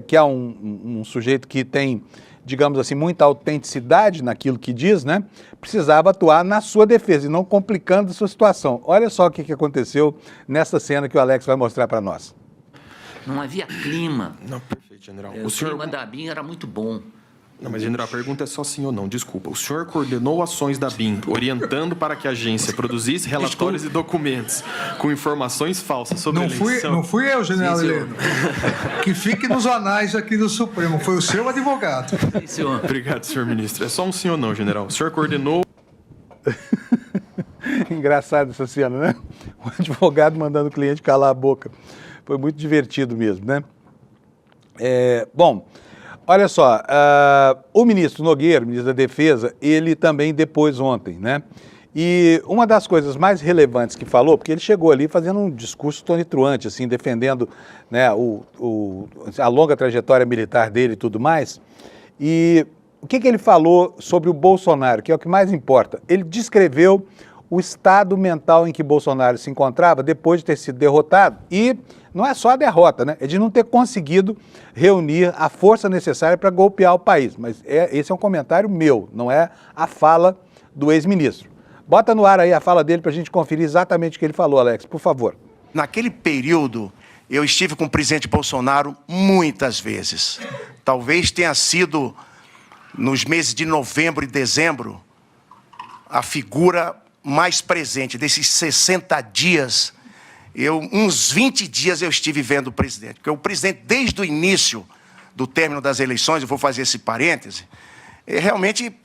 que é um sujeito que tem, digamos assim, muita autenticidade naquilo que diz, né? Precisava atuar na sua defesa e não complicando a sua situação. Olha só o que aconteceu nessa cena que o Alex vai mostrar para nós. Não havia clima. Não, perfeito, general. O clima da BIM era muito bom. Não, mas, general, a pergunta é só sim ou não, desculpa. O senhor coordenou ações da BIM, orientando para que a agência produzisse relatórios e documentos com informações falsas sobre a eleição? Não fui eu, general Heleno. Que fique nos anais aqui do Supremo. Foi o seu advogado. Sim, senhor. Obrigado, senhor ministro. É só um sim ou não, general. O senhor coordenou... Engraçado essa cena, né? O advogado mandando o cliente calar a boca. Foi muito divertido mesmo, né? Bom... Olha só, o ministro Nogueira, ministro da Defesa, ele também depôs ontem, né? E uma das coisas mais relevantes que falou, porque ele chegou ali fazendo um discurso tonitruante, assim, defendendo, né, a longa trajetória militar dele e tudo mais. E o que ele falou sobre o Bolsonaro, que é o que mais importa? Ele descreveu o estado mental em que Bolsonaro se encontrava depois de ter sido derrotado e não é só a derrota, né? É de não ter conseguido reunir a força necessária para golpear o país. Mas esse é um comentário meu, não é a fala do ex-ministro. Bota no ar aí a fala dele para a gente conferir exatamente o que ele falou, Alex, por favor. Naquele período, eu estive com o presidente Bolsonaro muitas vezes. Talvez tenha sido, nos meses de novembro e dezembro, a figura mais presente. Desses 60 dias, uns 20 dias eu estive vendo o presidente. Porque o presidente, desde o início do término das eleições, eu vou fazer esse parêntese, ele realmente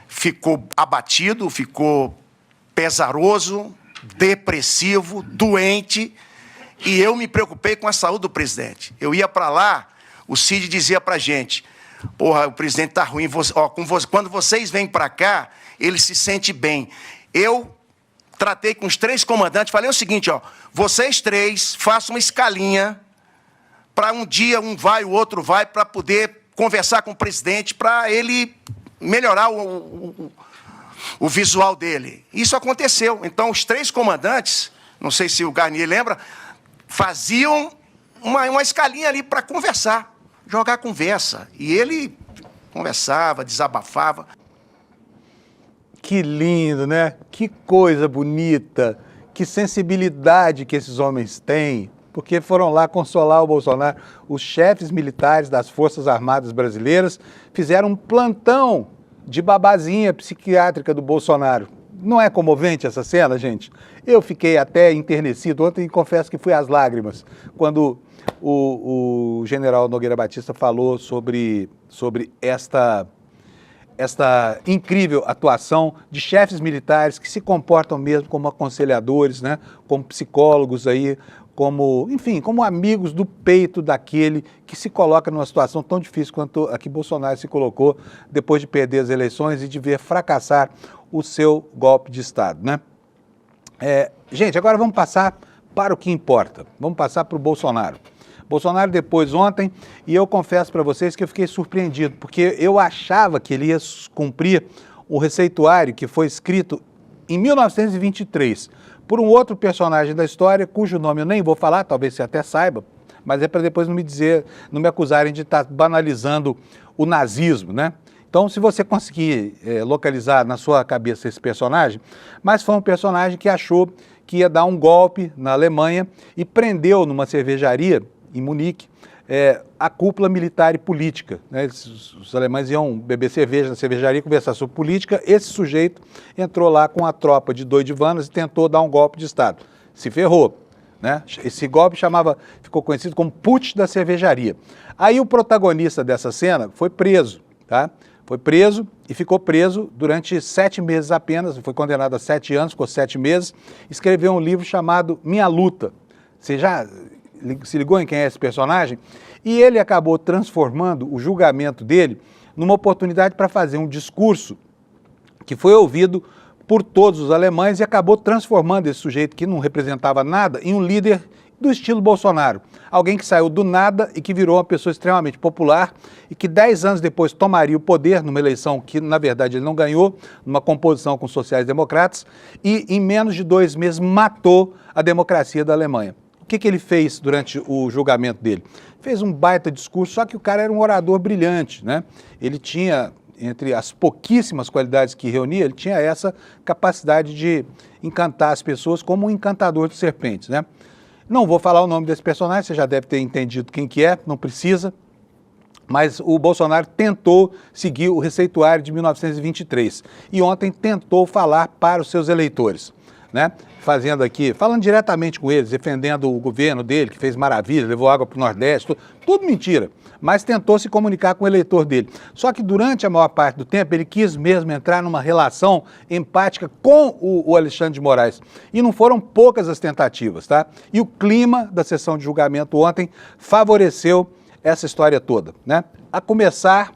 ficou abatido, ficou pesaroso, depressivo, doente, e eu me preocupei com a saúde do presidente. Eu ia para lá, o Cid dizia para a gente, porra, o presidente está ruim, quando vocês vêm para cá, ele se sente bem. Eu tratei com os 3 comandantes, falei o seguinte, vocês 3 façam uma escalinha para um dia um vai, o outro vai, para poder conversar com o presidente, para ele melhorar o visual dele. Isso aconteceu. Então, os 3 comandantes, não sei se o Garnier lembra, faziam uma escalinha ali para conversar, jogar conversa. E ele conversava, desabafava. Que lindo, né? Que coisa bonita, que sensibilidade que esses homens têm, porque foram lá consolar o Bolsonaro. Os chefes militares das Forças Armadas Brasileiras fizeram um plantão de babazinha psiquiátrica do Bolsonaro. Não é comovente essa cena, gente? Eu fiquei até enternecido ontem e confesso que fui às lágrimas quando o general Nogueira Batista falou sobre esta incrível atuação de chefes militares que se comportam mesmo como aconselhadores, né? Como psicólogos aí, como amigos do peito daquele que se coloca numa situação tão difícil quanto a que Bolsonaro se colocou depois de perder as eleições e de ver fracassar o seu golpe de Estado, né? Gente, agora vamos passar para o que importa. Vamos passar para o Bolsonaro. Bolsonaro depois ontem, e eu confesso para vocês que eu fiquei surpreendido, porque eu achava que ele ia cumprir o receituário que foi escrito em 1923 por um outro personagem da história, cujo nome eu nem vou falar, talvez você até saiba, mas é para depois não me acusarem de estar banalizando o nazismo, né? Então, se você conseguir localizar na sua cabeça esse personagem, mas foi um personagem que achou que ia dar um golpe na Alemanha e prendeu numa cervejaria em Munique a cúpula militar e política, né? Os alemães iam beber cerveja na cervejaria, conversar sobre política. Esse sujeito entrou lá com a tropa de doidivanas e tentou dar um golpe de Estado. Se ferrou, né? Esse golpe ficou conhecido como putsch da cervejaria. Aí o protagonista dessa cena foi preso, tá? Foi preso e ficou preso durante 7 meses apenas, foi condenado a 7 anos, ficou 7 meses, escreveu um livro chamado Minha Luta. Você já se ligou em quem é esse personagem? E ele acabou transformando o julgamento dele numa oportunidade para fazer um discurso que foi ouvido por todos os alemães e acabou transformando esse sujeito que não representava nada em um líder do estilo Bolsonaro. Alguém que saiu do nada e que virou uma pessoa extremamente popular e que 10 anos depois tomaria o poder numa eleição que, na verdade, ele não ganhou, numa composição com os sociais-democratas, e em menos de 2 meses matou a democracia da Alemanha. O que ele fez durante o julgamento dele? Fez um baita discurso, só que o cara era um orador brilhante, né? Ele tinha, entre as pouquíssimas qualidades que reunia, ele tinha essa capacidade de encantar as pessoas como um encantador de serpentes, né? Não vou falar o nome desse personagem, você já deve ter entendido quem que é, não precisa, mas o Bolsonaro tentou seguir o receituário de 1923 e ontem tentou falar para os seus eleitores, né? Falando diretamente com eles, defendendo o governo dele, que fez maravilha, levou água para o Nordeste, tudo mentira, mas tentou se comunicar com o eleitor dele. Só que durante a maior parte do tempo ele quis mesmo entrar numa relação empática com o Alexandre de Moraes. E não foram poucas as tentativas, tá? E o clima da sessão de julgamento ontem favoreceu essa história toda, né? A começar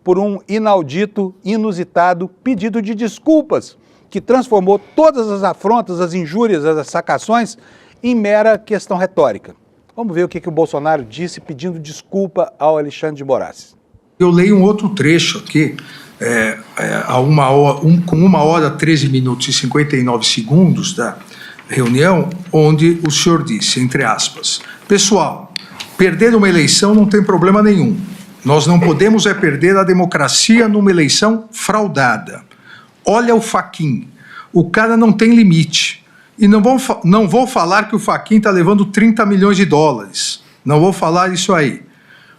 por um inaudito, inusitado pedido de desculpas, que transformou todas as afrontas, as injúrias, as sacações em mera questão retórica. Vamos ver o que o Bolsonaro disse pedindo desculpa ao Alexandre de Moraes. Eu leio um outro trecho aqui, com 1h, 13 minutos e 59 segundos da reunião, onde o senhor disse, entre aspas, pessoal, perder uma eleição não tem problema nenhum. Nós não podemos perder a democracia numa eleição fraudada. Olha o Fachin, o cara não tem limite. E não vou falar que o Fachin está levando 30 milhões de dólares. Não vou falar isso aí.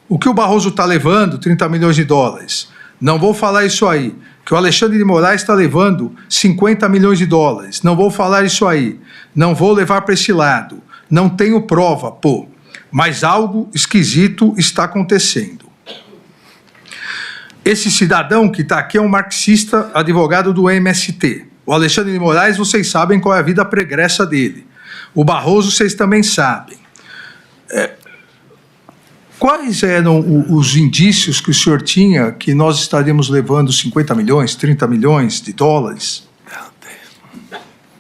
O que o Barroso está levando, 30 milhões de dólares. Não vou falar isso aí. Que o Alexandre de Moraes está levando 50 milhões de dólares. Não vou falar isso aí. Não vou levar para esse lado. Não tenho prova, pô. Mas algo esquisito está acontecendo. Esse cidadão que está aqui é um marxista, advogado do MST, O Alexandre de Moraes, vocês sabem qual é a vida pregressa dele. O Barroso, vocês também sabem. Quais eram os indícios que o senhor tinha que nós estaríamos levando 50 milhões, 30 milhões de dólares?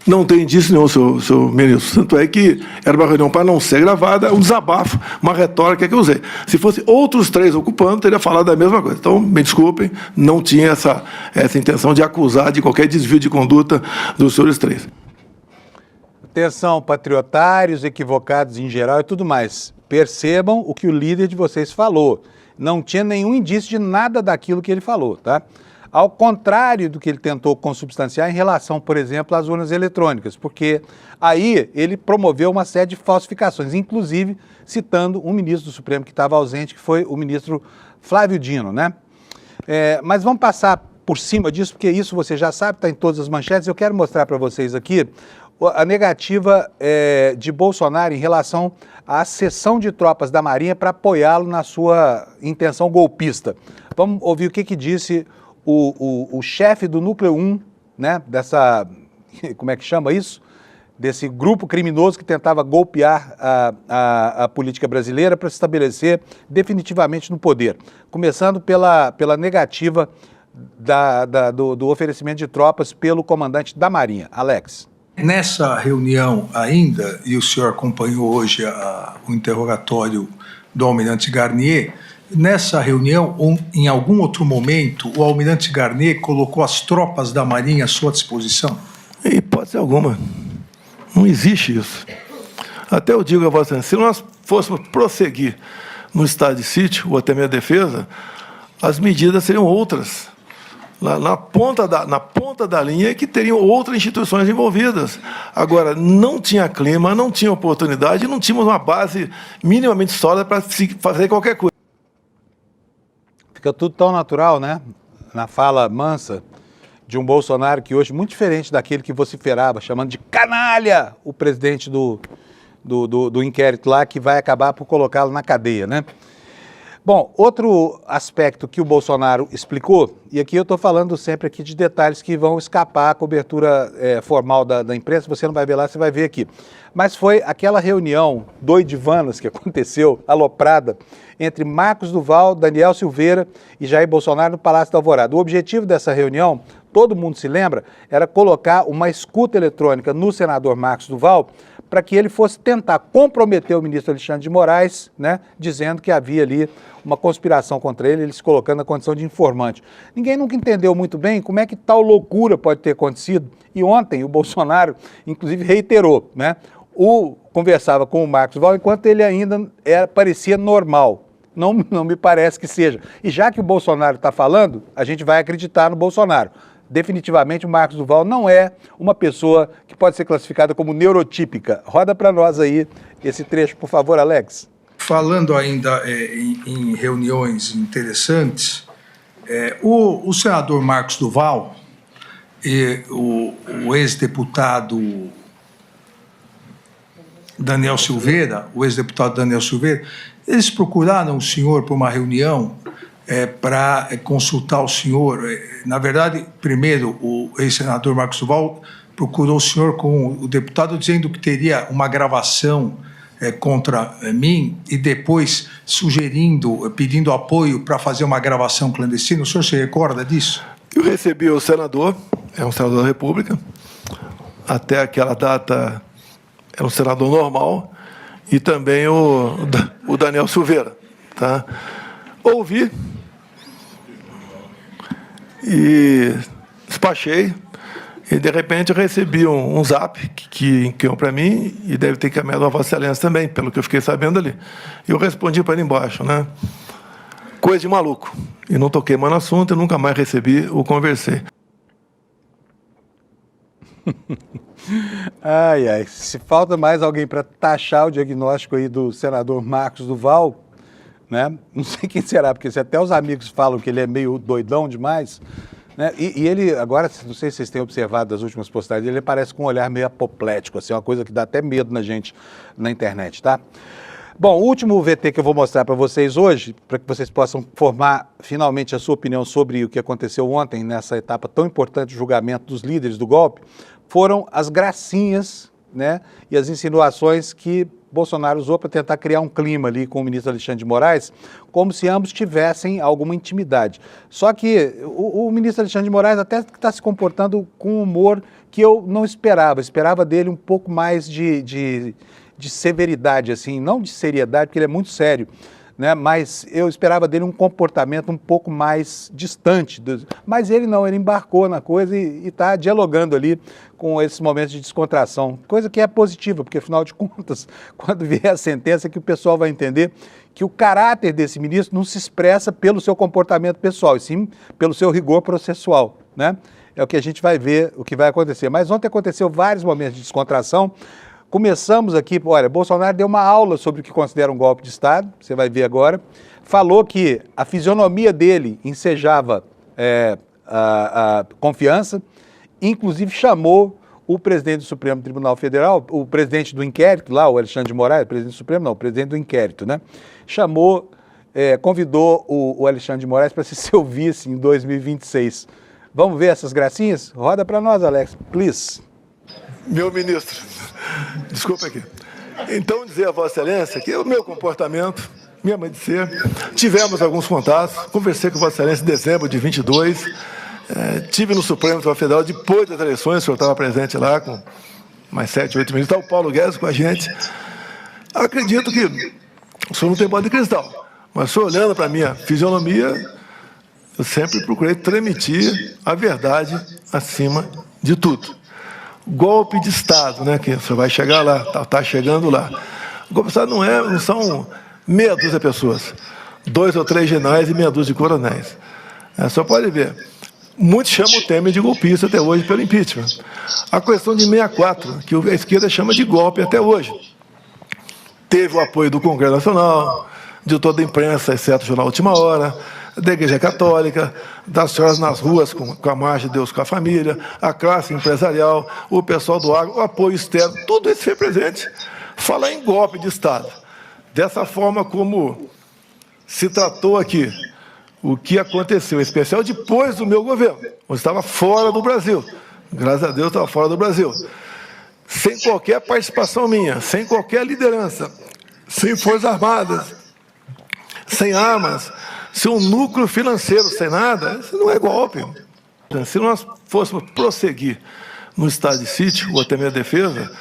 Não tem indício nenhum, senhor ministro. Tanto é que era uma reunião para não ser gravada, um desabafo, uma retórica que eu usei. Se fosse outros 3 ocupando, teria falado da mesma coisa. Então, me desculpem, não tinha essa intenção de acusar de qualquer desvio de conduta dos senhores 3. Atenção, patriotários, equivocados em geral e tudo mais. Percebam o que o líder de vocês falou. Não tinha nenhum indício de nada daquilo que ele falou, tá? Ao contrário do que ele tentou consubstanciar em relação, por exemplo, às urnas eletrônicas, porque aí ele promoveu uma série de falsificações, inclusive citando um ministro do Supremo que estava ausente, que foi o ministro Flávio Dino, né? Mas vamos passar por cima disso, porque isso você já sabe, está em todas as manchetes. Eu quero mostrar para vocês aqui a negativa de Bolsonaro em relação à cessão de tropas da Marinha para apoiá-lo na sua intenção golpista. Vamos ouvir o que disse o chefe do Núcleo 1, né, como é que chama isso? Desse grupo criminoso que tentava golpear a política brasileira para se estabelecer definitivamente no poder. Começando pela negativa do oferecimento de tropas pelo comandante da Marinha. Alex. Nessa reunião ainda, e o senhor acompanhou hoje o interrogatório do almirante Garnier, nessa reunião, em algum outro momento, o almirante Garnier colocou as tropas da Marinha à sua disposição? Em hipótese alguma. Não existe isso. Até eu digo a você, se nós fôssemos prosseguir no estado de sítio, ou até minha defesa, as medidas seriam outras. Na ponta da linha é que teriam outras instituições envolvidas. Agora, não tinha clima, não tinha oportunidade, não tínhamos uma base minimamente sólida para fazer qualquer coisa. Fica tudo tão natural, né? Na fala mansa de um Bolsonaro que hoje, muito diferente daquele que vociferava, chamando de canalha o presidente do inquérito lá, que vai acabar por colocá-lo na cadeia, né? Bom, outro aspecto que o Bolsonaro explicou, e aqui eu estou falando sempre aqui de detalhes que vão escapar à cobertura formal da imprensa, você não vai ver lá, você vai ver aqui. Mas foi aquela reunião doidivanas que aconteceu, aloprada, entre Marcos Duval, Daniel Silveira e Jair Bolsonaro no Palácio da Alvorada. O objetivo dessa reunião, todo mundo se lembra, era colocar uma escuta eletrônica no senador Marcos Duval para que ele fosse tentar comprometer o ministro Alexandre de Moraes, né, dizendo que havia ali uma conspiração contra ele se colocando na condição de informante. Ninguém nunca entendeu muito bem como é que tal loucura pode ter acontecido. E ontem o Bolsonaro, inclusive, reiterou, né? Conversava com o Marcos Duval enquanto ele ainda parecia normal. Não me parece que seja. E já que o Bolsonaro está falando, a gente vai acreditar no Bolsonaro. Definitivamente o Marcos Duval não é uma pessoa que pode ser classificada como neurotípica. Roda para nós aí esse trecho, por favor, Alex. Falando ainda em reuniões interessantes, o senador Marcos Duval e o ex-deputado Daniel Silveira, eles procuraram o senhor para uma reunião para consultar o senhor. Na verdade, primeiro, o ex-senador Marcos Duval procurou o senhor com o deputado dizendo que teria uma gravação contra mim e depois pedindo apoio para fazer uma gravação clandestina. O senhor se recorda disso? Eu recebi o senador, é um senador da República, até aquela data era um senador normal, e também o Daniel Silveira. Tá? Ouvi e despachei, e de repente eu recebi um zap que encaminhou para mim, e deve ter encaminhado a Vossa Excelência também, pelo que eu fiquei sabendo ali. E eu respondi para ele embaixo, né? Coisa de maluco. E não toquei mais no assunto, eu nunca mais recebi ou conversei. Ai, se falta mais alguém para taxar o diagnóstico aí do senador Marcos Duval, né? Não sei quem será, porque se até os amigos falam que ele é meio doidão demais, né? E ele, agora, não sei se vocês têm observado das últimas postagens, ele parece com um olhar meio apoplético, assim, uma coisa que dá até medo na gente na internet, tá? Bom, o último VT que eu vou mostrar para vocês hoje, para que vocês possam formar finalmente a sua opinião sobre o que aconteceu ontem, nessa etapa tão importante do julgamento dos líderes do golpe, foram as gracinhas, né, e as insinuações que Bolsonaro usou para tentar criar um clima ali com o ministro Alexandre de Moraes, como se ambos tivessem alguma intimidade. Só que o ministro Alexandre de Moraes até está se comportando com um humor que eu não esperava dele um pouco mais de severidade, assim, não de seriedade, porque ele é muito sério, né? Mas eu esperava dele um comportamento um pouco mais distante. Mas ele não, ele embarcou na coisa e está dialogando ali com esses momentos de descontração, coisa que é positiva, porque afinal de contas, quando vier a sentença, que o pessoal vai entender que o caráter desse ministro não se expressa pelo seu comportamento pessoal, e sim pelo seu rigor processual, né? É o que a gente vai ver, o que vai acontecer. Mas ontem aconteceu vários momentos de descontração. Começamos aqui, olha, Bolsonaro deu uma aula sobre o que considera um golpe de Estado, você vai ver agora. Falou que a fisionomia dele ensejava a confiança, inclusive chamou o presidente do Supremo Tribunal Federal, o presidente do inquérito lá, o Alexandre de Moraes, presidente do Supremo não, o presidente do inquérito, né? Convidou o Alexandre de Moraes para ser seu vice em 2026. Vamos ver essas gracinhas? Roda para nós, Alex, please. Meu ministro, desculpa aqui. Então, dizer a Vossa Excelência que o meu comportamento, minha mãe de ser, tivemos alguns contatos, conversei com Vossa Excelência em dezembro de 22, tive no Supremo Tribunal Federal depois das eleições, o senhor estava presente lá com mais 7, 8 ministros, está o Paulo Guedes com a gente. Acredito que o senhor não tem bola de cristal, mas o senhor olhando para a minha fisionomia, eu sempre procurei transmitir a verdade acima de tudo. Golpe de Estado, né, que você vai chegar lá, está chegando lá. O golpe de Estado não são meia dúzia de pessoas, 2 ou 3 generais e meia dúzia de coronéis. Só pode ver. Muitos chamam o Temer de golpista até hoje pelo impeachment. A questão de 64, que a esquerda chama de golpe até hoje. Teve o apoio do Congresso Nacional, de toda a imprensa, exceto o Jornal Última Hora, da Igreja Católica, das senhoras nas ruas com a marcha de Deus com a família, a classe empresarial, o pessoal do agro, o apoio externo, tudo isso foi presente. Falar em golpe de Estado, dessa forma como se tratou aqui, o que aconteceu, em especial depois do meu governo, onde estava fora do Brasil, graças a Deus estava fora do Brasil, sem qualquer participação minha, sem qualquer liderança, sem forças armadas, sem armas, sem um núcleo financeiro, sem nada, isso não é golpe. Se nós fôssemos prosseguir no estado de sítio, ou até mesmo defesa,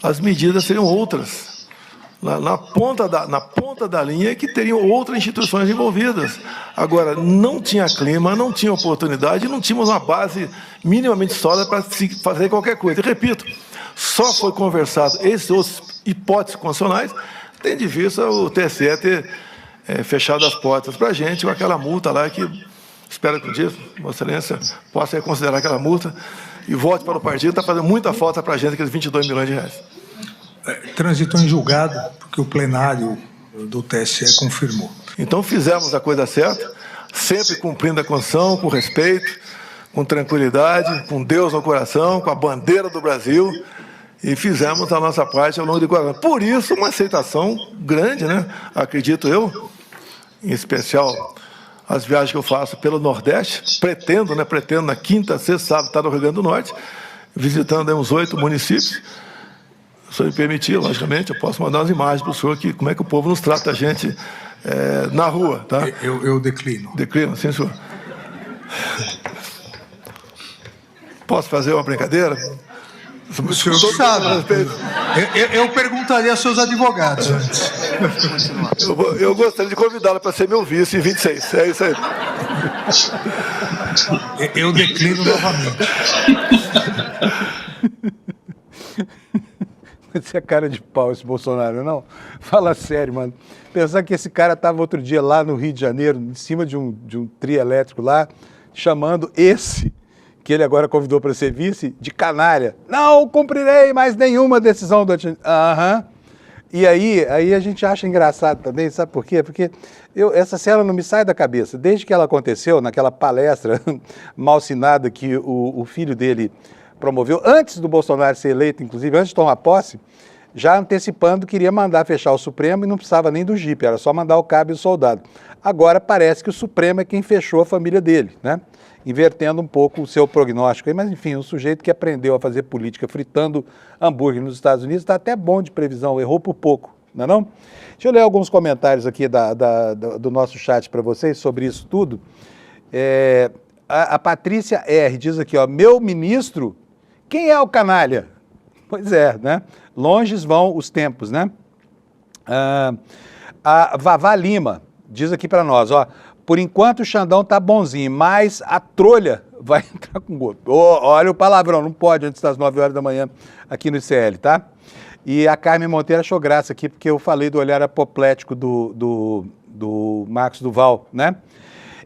as medidas seriam outras. Na ponta da linha é que teriam outras instituições envolvidas. Agora, não tinha clima, não tinha oportunidade, não tínhamos uma base minimamente sólida para fazer qualquer coisa. E, repito, só foi conversado esses outros hipóteses constitucionais, tendo de vista o TSE ter fechado as portas para a gente, com aquela multa lá que, espero que um dia, Vossa Excelência, possa reconsiderar aquela multa e volte para o partido, está fazendo muita falta para a gente, aqueles 22 milhões de reais. Transitou em julgado, porque o plenário do TSE confirmou. Então fizemos a coisa certa, sempre cumprindo a Constituição, com respeito, com tranquilidade, com Deus no coração, com a bandeira do Brasil, e fizemos a nossa parte ao longo de 4 anos. Por isso, uma aceitação grande, né? Acredito eu, em especial as viagens que eu faço pelo Nordeste, pretendo na quinta, sexta, sábado, estar no Rio Grande do Norte, visitando uns 8 municípios. Se o senhor me permitir, logicamente, eu posso mandar umas imagens para o senhor, como é que o povo nos trata a gente na rua, tá? Eu declino. Declino, sim, senhor. Posso fazer uma brincadeira? O senhor sabe. Eu perguntaria aos seus advogados antes. Eu gostaria de convidá-la para ser meu vice em 26. É isso aí. Eu declino novamente. Esse é cara de pau, esse Bolsonaro, não? Fala sério, mano. Pensar que esse cara estava outro dia lá no Rio de Janeiro, em cima de um trio elétrico lá, chamando esse, que ele agora convidou para ser vice, de canalha. Não cumprirei mais nenhuma decisão do... E aí a gente acha engraçado também, sabe por quê? Porque essa cena não me sai da cabeça. Desde que ela aconteceu, naquela palestra malsinada que o filho dele promoveu, antes do Bolsonaro ser eleito, inclusive, antes de tomar posse, já antecipando, queria mandar fechar o Supremo e não precisava nem do jipe, era só mandar o cabo e o soldado. Agora parece que o Supremo é quem fechou a família dele, né? Invertendo um pouco o seu prognóstico aí, mas enfim, um sujeito que aprendeu a fazer política fritando hambúrguer nos Estados Unidos está até bom de previsão, errou por pouco, não é não? Deixa eu ler alguns comentários aqui do nosso chat para vocês sobre isso tudo. A Patrícia R. diz aqui, ó, meu ministro, quem é o canalha? Pois é, né? Longes vão os tempos, né? A Vavá Lima diz aqui para nós, ó, por enquanto o Xandão tá bonzinho, mas a trolha vai entrar com gosto. Olha o palavrão, não pode antes das 9 horas da manhã aqui no ICL, tá? E a Carmen Monteiro achou graça aqui, porque eu falei do olhar apoplético do Marcos Duval, né?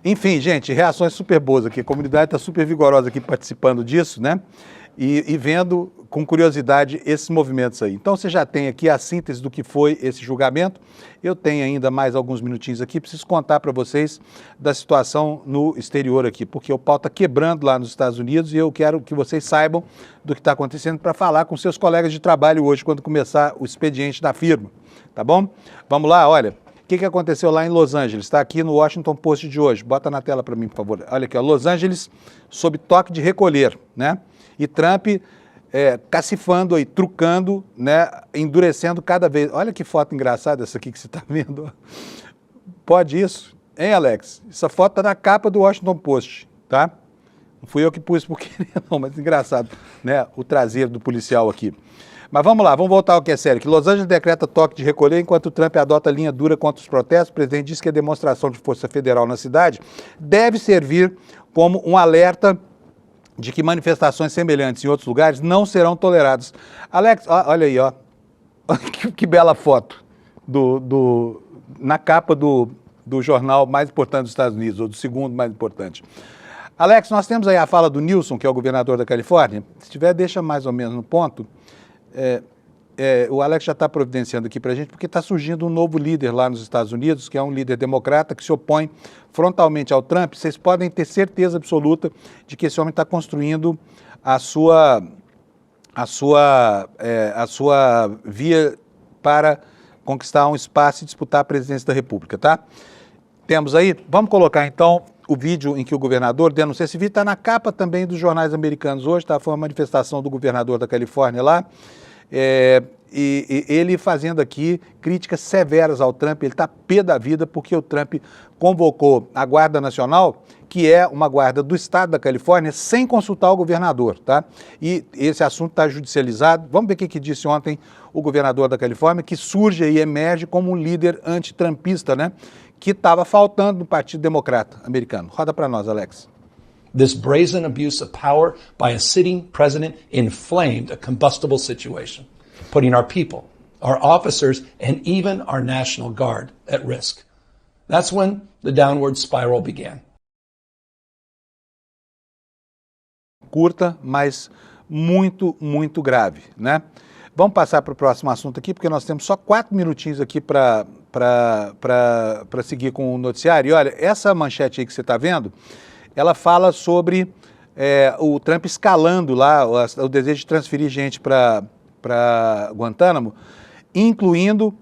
Enfim, gente, reações super boas aqui, a comunidade está super vigorosa aqui participando disso, né? E vendo com curiosidade esses movimentos aí. Então você já tem aqui a síntese do que foi esse julgamento. Eu tenho ainda mais alguns minutinhos aqui, preciso contar para vocês da situação no exterior aqui, porque o pau está quebrando lá nos Estados Unidos e eu quero que vocês saibam do que está acontecendo para falar com seus colegas de trabalho hoje, quando começar o expediente da firma, tá bom? Vamos lá, olha. O que aconteceu lá em Los Angeles? Está aqui no Washington Post de hoje. Bota na tela para mim, por favor. Olha aqui, ó, Los Angeles sob toque de recolher, né? E Trump cacifando aí, trucando, né? Endurecendo cada vez. Olha que foto engraçada essa aqui que você está vendo. Pode isso? Hein, Alex? Essa foto está na capa do Washington Post, tá? Não fui eu que pus por querer, não, mas engraçado, né? O traseiro do policial aqui. Mas vamos lá, vamos voltar ao que é sério. Que Los Angeles decreta toque de recolher enquanto Trump adota linha dura contra os protestos. O presidente diz que a demonstração de força federal na cidade deve servir como um alerta de que manifestações semelhantes em outros lugares não serão toleradas. Alex, olha aí, ó. Que bela foto na capa do jornal mais importante dos Estados Unidos, ou do segundo mais importante. Alex, nós temos aí a fala do Newsom, que é o governador da Califórnia. Se tiver, deixa mais ou menos no ponto. O Alex já está providenciando aqui para a gente, porque está surgindo um novo líder lá nos Estados Unidos, que é um líder democrata que se opõe frontalmente ao Trump. Vocês podem ter certeza absoluta de que esse homem está construindo a sua via para conquistar um espaço e disputar a presidência da República, tá? Temos aí, vamos colocar então o vídeo em que o governador denuncia. Esse vídeo está na capa também dos jornais americanos hoje, tá? Foi uma manifestação do governador da Califórnia lá. E ele fazendo aqui críticas severas ao Trump. Ele está pé da vida porque o Trump convocou a Guarda Nacional, que é uma guarda do estado da Califórnia, sem consultar o governador, tá? E esse assunto está judicializado. Vamos ver o que disse ontem o governador da Califórnia, que surge e emerge como um líder antitrumpista, né? Que estava faltando no Partido Democrata americano. Roda para nós, Alex. This brazen abuse of power by a sitting president inflamed a combustible situation, putting our people, our officers, and even our National Guard at risk. That's when the downward spiral began. Curta, mas muito, muito grave, né? Vamos passar para o próximo assunto aqui, porque nós temos só 4 minutinhos aqui para seguir com o noticiário. E olha, essa manchete aí que você está vendo, ela fala sobre o Trump escalando lá o desejo de transferir gente para Guantánamo, incluindo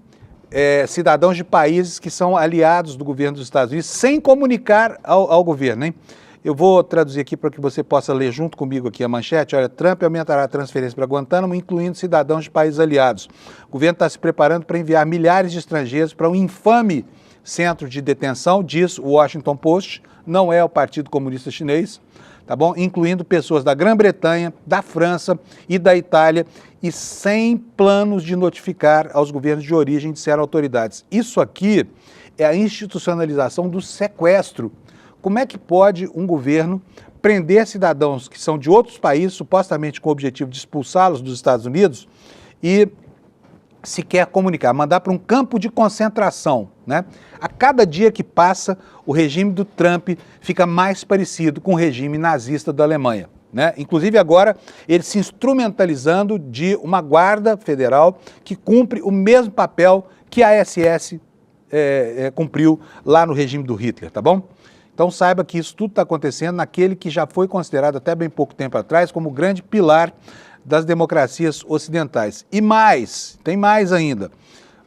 cidadãos de países que são aliados do governo dos Estados Unidos, sem comunicar ao governo, hein? Eu vou traduzir aqui para que você possa ler junto comigo aqui a manchete. Olha, Trump aumentará a transferência para Guantánamo, incluindo cidadãos de países aliados. O governo está se preparando para enviar milhares de estrangeiros para um infame centro de detenção, diz o Washington Post, não é o Partido Comunista Chinês, tá bom? Incluindo pessoas da Grã-Bretanha, da França e da Itália, e sem planos de notificar aos governos de origem, disseram autoridades. Isso aqui é a institucionalização do sequestro. Como é que pode um governo prender cidadãos que são de outros países, supostamente com o objetivo de expulsá-los dos Estados Unidos, e sequer comunicar, mandar para um campo de concentração, né? A cada dia que passa, o regime do Trump fica mais parecido com o regime nazista da Alemanha, né? Inclusive agora ele se instrumentalizando de uma guarda federal que cumpre o mesmo papel que a SS cumpriu lá no regime do Hitler, tá bom? Então saiba que isso tudo está acontecendo naquele que já foi considerado até bem pouco tempo atrás como o grande pilar das democracias ocidentais. E mais, tem mais ainda,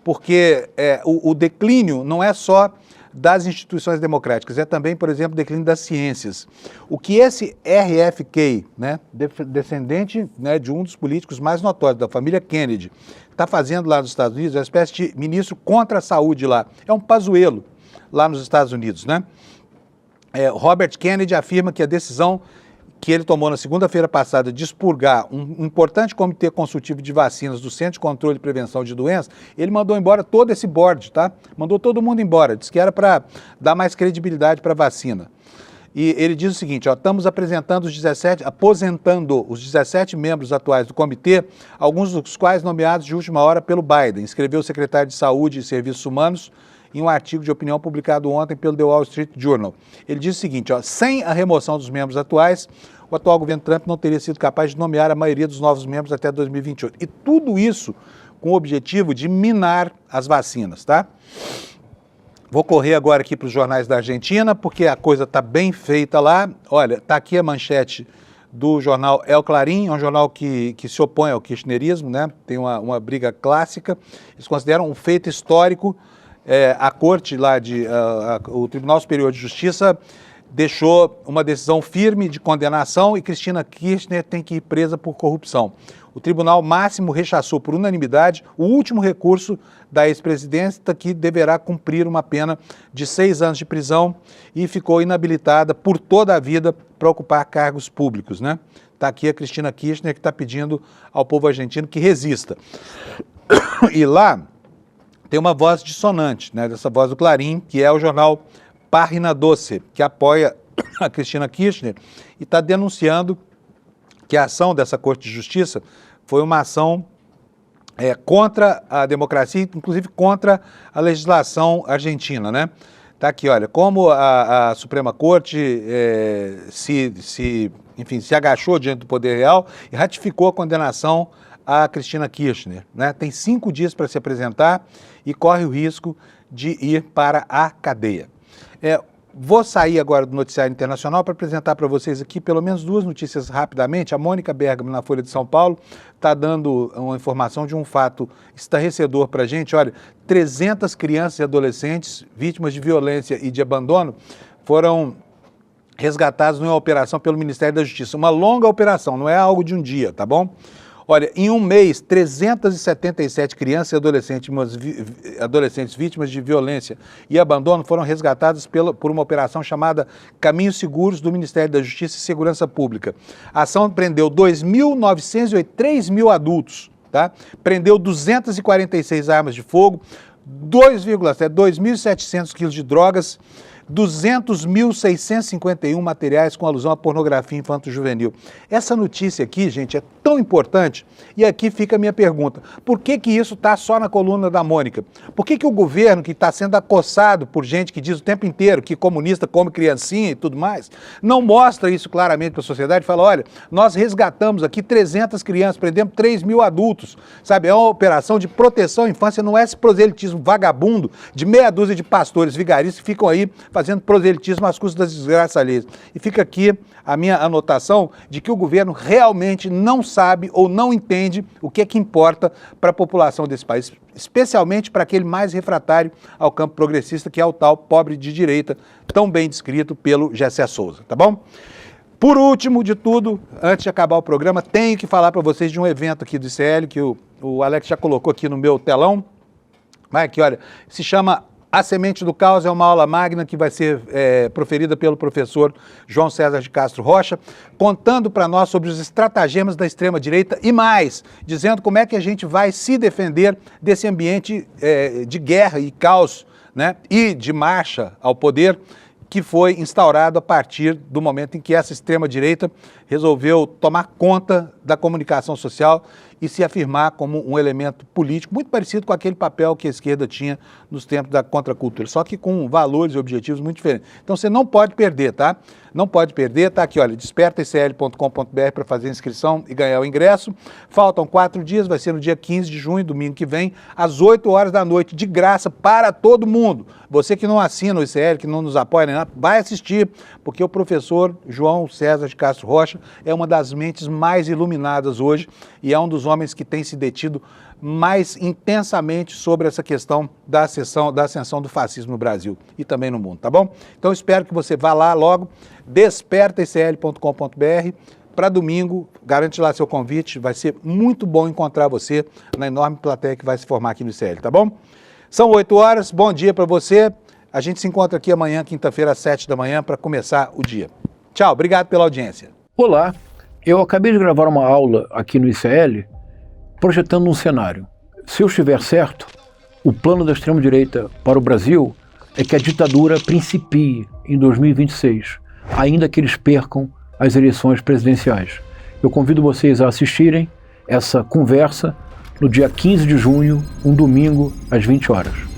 porque o declínio não é só das instituições democráticas, é também, por exemplo, o declínio das ciências. O que esse RFK, né, descendente, né, de um dos políticos mais notórios, da família Kennedy, está fazendo lá nos Estados Unidos, é uma espécie de ministro contra a saúde lá. É um pazuello lá nos Estados Unidos, né? Robert Kennedy afirma que a decisão que ele tomou na segunda-feira passada de expurgar um importante comitê consultivo de vacinas do Centro de Controle e Prevenção de Doenças, ele mandou embora todo esse board, tá? Mandou todo mundo embora, disse que era para dar mais credibilidade para a vacina. E ele diz o seguinte, ó, estamos aposentando os 17 membros atuais do comitê, alguns dos quais nomeados de última hora pelo Biden, escreveu o secretário de Saúde e Serviços Humanos em um artigo de opinião publicado ontem pelo The Wall Street Journal. Ele diz o seguinte, ó, sem a remoção dos membros atuais, o atual governo Trump não teria sido capaz de nomear a maioria dos novos membros até 2028. E tudo isso com o objetivo de minar as vacinas, tá? Vou correr agora aqui para os jornais da Argentina, porque a coisa está bem feita lá. Olha, está aqui a manchete do jornal El Clarín, é um jornal que se opõe ao kirchnerismo, né? Tem uma briga clássica. Eles consideram um feito histórico. A corte lá, o Tribunal Superior de Justiça deixou uma decisão firme de condenação e Cristina Kirchner tem que ir presa por corrupção. O Tribunal Máximo rechaçou por unanimidade o último recurso da ex-presidenta, que deverá cumprir uma pena de 6 anos de prisão e ficou inabilitada por toda a vida para ocupar cargos públicos, né? Está aqui a Cristina Kirchner que está pedindo ao povo argentino que resista. E lá tem uma voz dissonante, né, dessa voz do Clarín, que é o jornal Página Doce, que apoia a Cristina Kirchner e está denunciando que a ação dessa Corte de Justiça foi uma ação contra a democracia, inclusive contra a legislação argentina, né? Está aqui, olha, como a Suprema Corte se agachou diante do poder real e ratificou a condenação a Cristina Kirchner, né? Tem 5 dias para se apresentar e corre o risco de ir para a cadeia. Vou sair agora do noticiário internacional para apresentar para vocês aqui pelo menos 2 notícias rapidamente. A Mônica Bergamo, na Folha de São Paulo, está dando uma informação de um fato estarrecedor para a gente. Olha, 300 crianças e adolescentes vítimas de violência e de abandono foram resgatados numa operação pelo Ministério da Justiça. Uma longa operação, não é algo de um dia, tá bom? Olha, em um mês, 377 crianças e adolescentes vítimas de violência e abandono foram resgatadas por uma operação chamada Caminhos Seguros do Ministério da Justiça e Segurança Pública. A ação prendeu 3.000 adultos, tá? Prendeu 246 armas de fogo, 2.700 quilos de drogas, 200.651 materiais com alusão à pornografia infanto-juvenil. Essa notícia aqui, gente, é tão importante, e aqui fica a minha pergunta. Por que isso está só na coluna da Mônica? Por que o governo, que está sendo acossado por gente que diz o tempo inteiro que comunista come criancinha e tudo mais, não mostra isso claramente para a sociedade? Fala, olha, nós resgatamos aqui 300 crianças, prendemos 3.000 adultos, sabe? É uma operação de proteção à infância, não é esse proselitismo vagabundo de meia dúzia de pastores vigaristas que ficam aí fazendo proselitismo às custas das desgraças alheias. E fica aqui a minha anotação de que o governo realmente não sabe ou não entende o que é que importa para a população desse país, especialmente para aquele mais refratário ao campo progressista, que é o tal pobre de direita, tão bem descrito pelo Gessé Souza, tá bom? Por último de tudo, antes de acabar o programa, tenho que falar para vocês de um evento aqui do ICL, que o Alex já colocou aqui no meu telão. Vai aqui, olha, se chama A Semente do Caos, é uma aula magna que vai ser proferida pelo professor João César de Castro Rocha, contando para nós sobre os estratagemas da extrema-direita e mais, dizendo como é que a gente vai se defender desse ambiente de guerra e caos, né, e de marcha ao poder que foi instaurado a partir do momento em que essa extrema-direita resolveu tomar conta da comunicação social e se afirmar como um elemento político, muito parecido com aquele papel que a esquerda tinha nos tempos da contracultura, só que com valores e objetivos muito diferentes. Então você não pode perder, tá? Não pode perder, tá aqui, olha, despertaicl.com.br para fazer a inscrição e ganhar o ingresso. Faltam 4 dias, vai ser no dia 15 de junho, domingo que vem, às 8 horas da noite, de graça para todo mundo. Você que não assina o ICL, que não nos apoia nem nada, vai assistir, porque o professor João César de Castro Rocha é uma das mentes mais iluminadas dominadas hoje e é um dos homens que tem se detido mais intensamente sobre essa questão da ascensão do fascismo no Brasil e também no mundo, tá bom? Então espero que você vá lá logo, despertaicl.com.br. Para domingo, garante lá seu convite, vai ser muito bom encontrar você na enorme plateia que vai se formar aqui no ICL, tá bom? São 8 horas, bom dia para você. A gente se encontra aqui amanhã, quinta-feira, às 7 da manhã, para começar o dia. Tchau, obrigado pela audiência. Olá, eu acabei de gravar uma aula aqui no ICL, projetando um cenário. Se eu estiver certo, o plano da extrema-direita para o Brasil é que a ditadura principie em 2026, ainda que eles percam as eleições presidenciais. Eu convido vocês a assistirem essa conversa no dia 15 de junho, um domingo, às 20 horas.